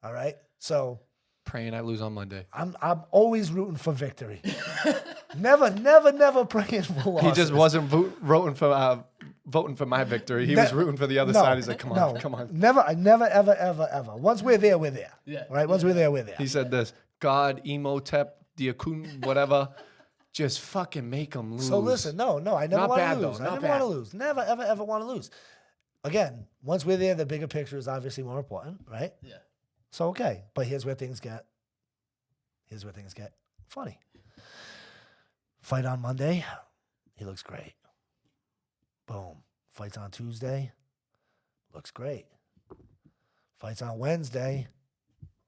All right. So Praying I lose on Monday. I'm always rooting for victory. never praying for losses. He just wasn't voting for my victory. He was rooting for the other side. He's like, come on. Never, ever. Once we're there, we're there. Yeah. Right. Once we're there, we're there. He said this: God, Emotep, Diakun, whatever. Just fucking make them lose. So listen, no, I never Not want bad, to though, lose. I not never bad. want to lose. Never, ever want to lose. Again, once we're there, the bigger picture is obviously more important, right? Yeah. So okay, but here's where things get funny. Fight on Monday, he looks great. Boom. Fights on Tuesday, looks great. Fights on Wednesday,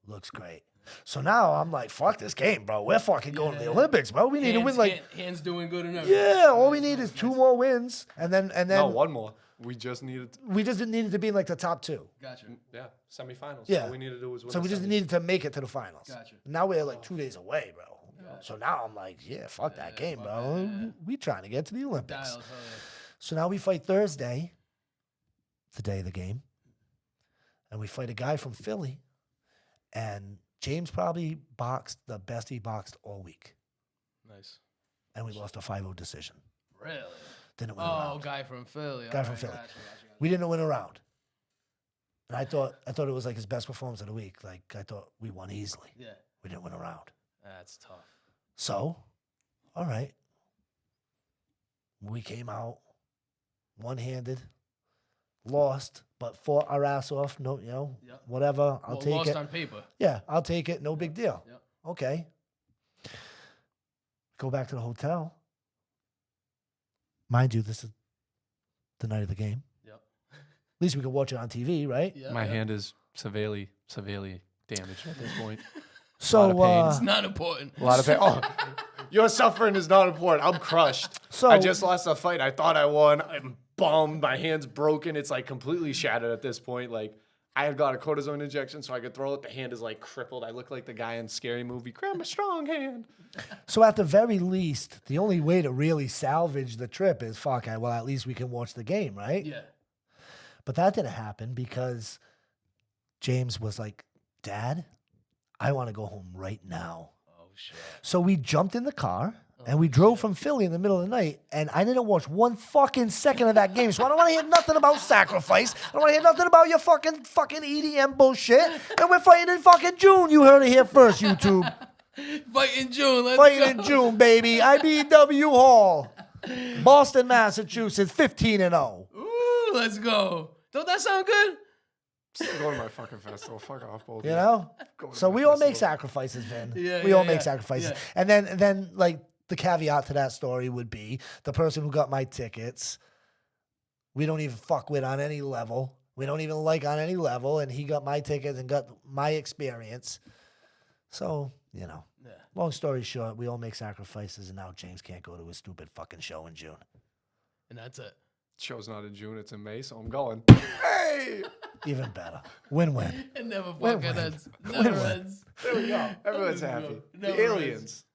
looks great. So now I'm like, fuck this game, bro. We're fucking going to the Olympics, bro. We need to win like hands doing good enough. yeah. All we need is 2 more wins, and then No, one more. We just needed. we just needed to be in like the top 2. Gotcha. Yeah, semifinals. Yeah. All we needed to do was win. So we just needed to make it to the finals. Gotcha. Now we're like 2 days away, bro. So now I'm like, yeah, fuck that game, fuck bro. that. We trying to get to the Olympics. Dials. So now we fight Thursday, the day of the game. and we fight a guy from Philly, and James probably boxed the best he boxed all week, Nice. and we lost a 5-0 decision. Really? Didn't win a round. Guy from Philly. Guy from Philly. We didn't win a round. And I thought it was like his best performance of the week. Like, I thought we won easily. Yeah. We didn't win a round. That's tough. So, all right. We came out one-handed, lost, but fought our ass off. No, Yep. whatever. I'll take lost it. on paper. Yeah, I'll take it. No big deal. Yep. Okay. Go back to the hotel. Mind you, this is the night of the game. Yep. At least we can watch it on TV, right? Yeah. My hand is severely damaged at this point. So, lot of pain. It's not important. A lot of pain. Oh, your suffering is not important. I'm crushed. So- I just lost a fight. I thought I won. I'm bummed. My hand's broken. It's like completely shattered at this point. Like I had got a cortisone injection so I could throw it. The hand is like crippled. I look like the guy in Scary Movie. Grab a strong hand. So at the very least, the only way to really salvage the trip is well, at least we can watch the game, right? Yeah. But that didn't happen because James was like, Dad, I want to go home right now. Oh, shit. So we jumped in the car and we drove from Philly in the middle of the night, and I didn't watch one fucking second of that game. So I don't want to hear nothing about sacrifice. I don't want to hear nothing about your fucking EDM bullshit. And we're fighting in fucking June. You heard it here first, YouTube. Fight in June. Let's Fighting go. in June, baby. IBW Hall, Boston, Massachusetts, 15-0. Ooh, let's go. Don't that sound good? Still going to my fucking festival. Fuck off, both. You know? Going to So my we all make festival. sacrifices, Vin. Yeah, we all yeah, make yeah. sacrifices. Yeah. And then like the caveat to that story would be the person who got my tickets, we don't even fuck with on any level. We don't even like on any level. And he got my tickets and got my experience. So, Yeah. long story short, we all make sacrifices, and now James can't go to his stupid fucking show in June. And that's it. Show's not in June. It's in May, so I'm going. Hey! Even better. Win-win. It never Win-win. fucking ends. Never Win-win. ends. There we go. Everyone's There we happy. go. The Never aliens.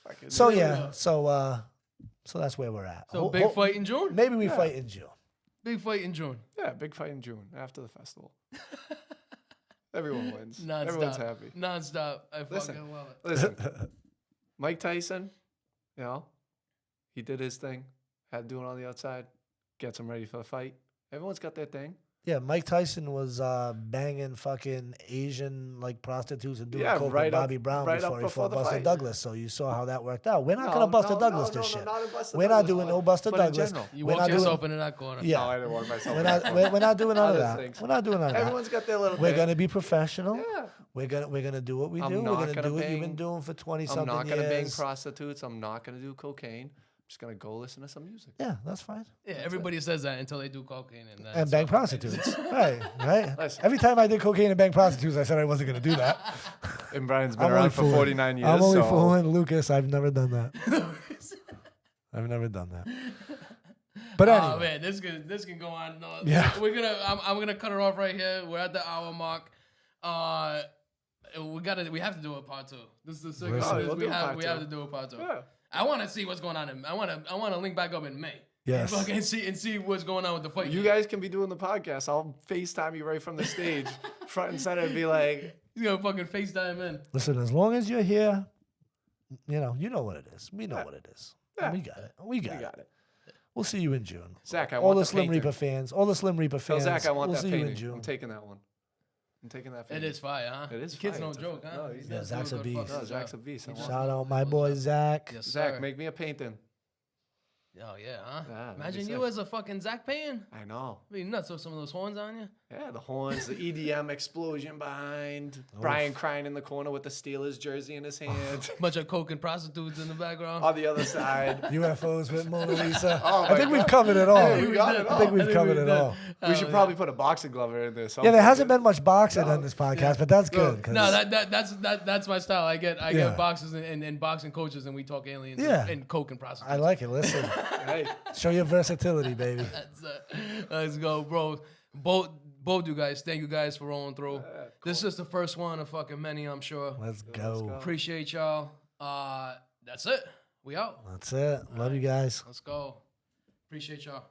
Fucking So, There we yeah. go. So that's where we're at. So big fight in June? Maybe we fight in June. Big fight in June. Yeah, big fight in June after the festival. Everyone wins. Non-stop. Everyone's happy. Non-stop. I Listen. fucking love it. Listen, Mike Tyson, he did his thing. Had to do it on the outside. Gets him ready for the fight. Everyone's got their thing. Yeah, Mike Tyson was banging fucking Asian like prostitutes and doing Yeah, coke right with up- Bobby Brown right up before he before fought the Buster fight. Douglas. So you saw how that worked out. We're not No, gonna Buster no, Douglas no, this no, shit. not in Buster We're not Douglas, doing no Buster but in Douglas. general. You We're walked not doing- yourself into that corner. Yeah. No, I didn't want myself. We're in not that we're not doing none of Other that. things. We're not doing none of that. Everyone's got their little We're thing. gonna be professional. Yeah. We're gonna do what we I'm do. not We're gonna gonna do what you've bang- been doing for 20 I'm something not years. going to bang prostitutes. I'm not going to do cocaine. I'm just going to go listen to some music. Yeah, that's fine. Yeah, everybody says that until they do cocaine and, And bang prostitutes. right. Listen. Every time I did cocaine and bang prostitutes, I said I wasn't gonna do that. And Brian's been I'm around only for fooling. 49 years. I'm only so fooling Lucas. I've never done that. I've never done that. But anyway, Oh man, this can go on. No, Yeah. I'm gonna cut it off right here. We're at the hour mark. We have to do a part two. This is the second. Listen. This, We'll we do a have part we two. have to do a part two. Yeah. I want to see what's going on. I want to link back up in May. Yes. And fucking see what's going on with the fight. You guys can be doing the podcast. I'll FaceTime you right from the stage, front and center, and be like, He's gonna fucking FaceTime in. listen, as long as you're here, you know what it is. We know Yeah. what it is. Yeah. We got it. We got you it. got it. We'll see you in June. Zach, I all want the the Slim painting. Reaper fans. All the Slim Reaper Tell fans. Zach I want we'll that see you in painting. June. I'm taking that one. I'm taking that It painting. is fire, huh? It is Kids fire. no It's a- joke, huh? no, He yeah, does Zach's do a good beast. fucking No, job. Zach's a beast. I want Shout that. out my boy Zach. Yes, Zach, sir. make me a painting. Oh yeah, huh? Yeah, that'd be Imagine sick. you as a fucking Zach Payne. I know. I mean, nuts with some of those horns on you. Yeah, the horns, the EDM explosion behind. Brian crying in the corner with the Steelers jersey in his hand. Bunch of coke and prostitutes in the background. On the other side. UFOs with Mona Lisa. Oh, I my think we've God. covered it all. Yeah, we got it I all. think we've covered we it did. all. We should probably put a boxing glove in there. Yeah, there hasn't been much boxing on this podcast, but that's good. 'cause- No, that's my style. I get Yeah. boxers and boxing coaches, and we talk aliens Yeah. and coke and prostitutes. I like it. Listen, Hey, show your versatility, baby. Let's go, bro. Both you guys, thank you guys for rolling through. This is just the first one of fucking many, I'm sure. Let's go. Appreciate y'all. That's it. We out. That's it. Love you guys. Let's go. Appreciate y'all.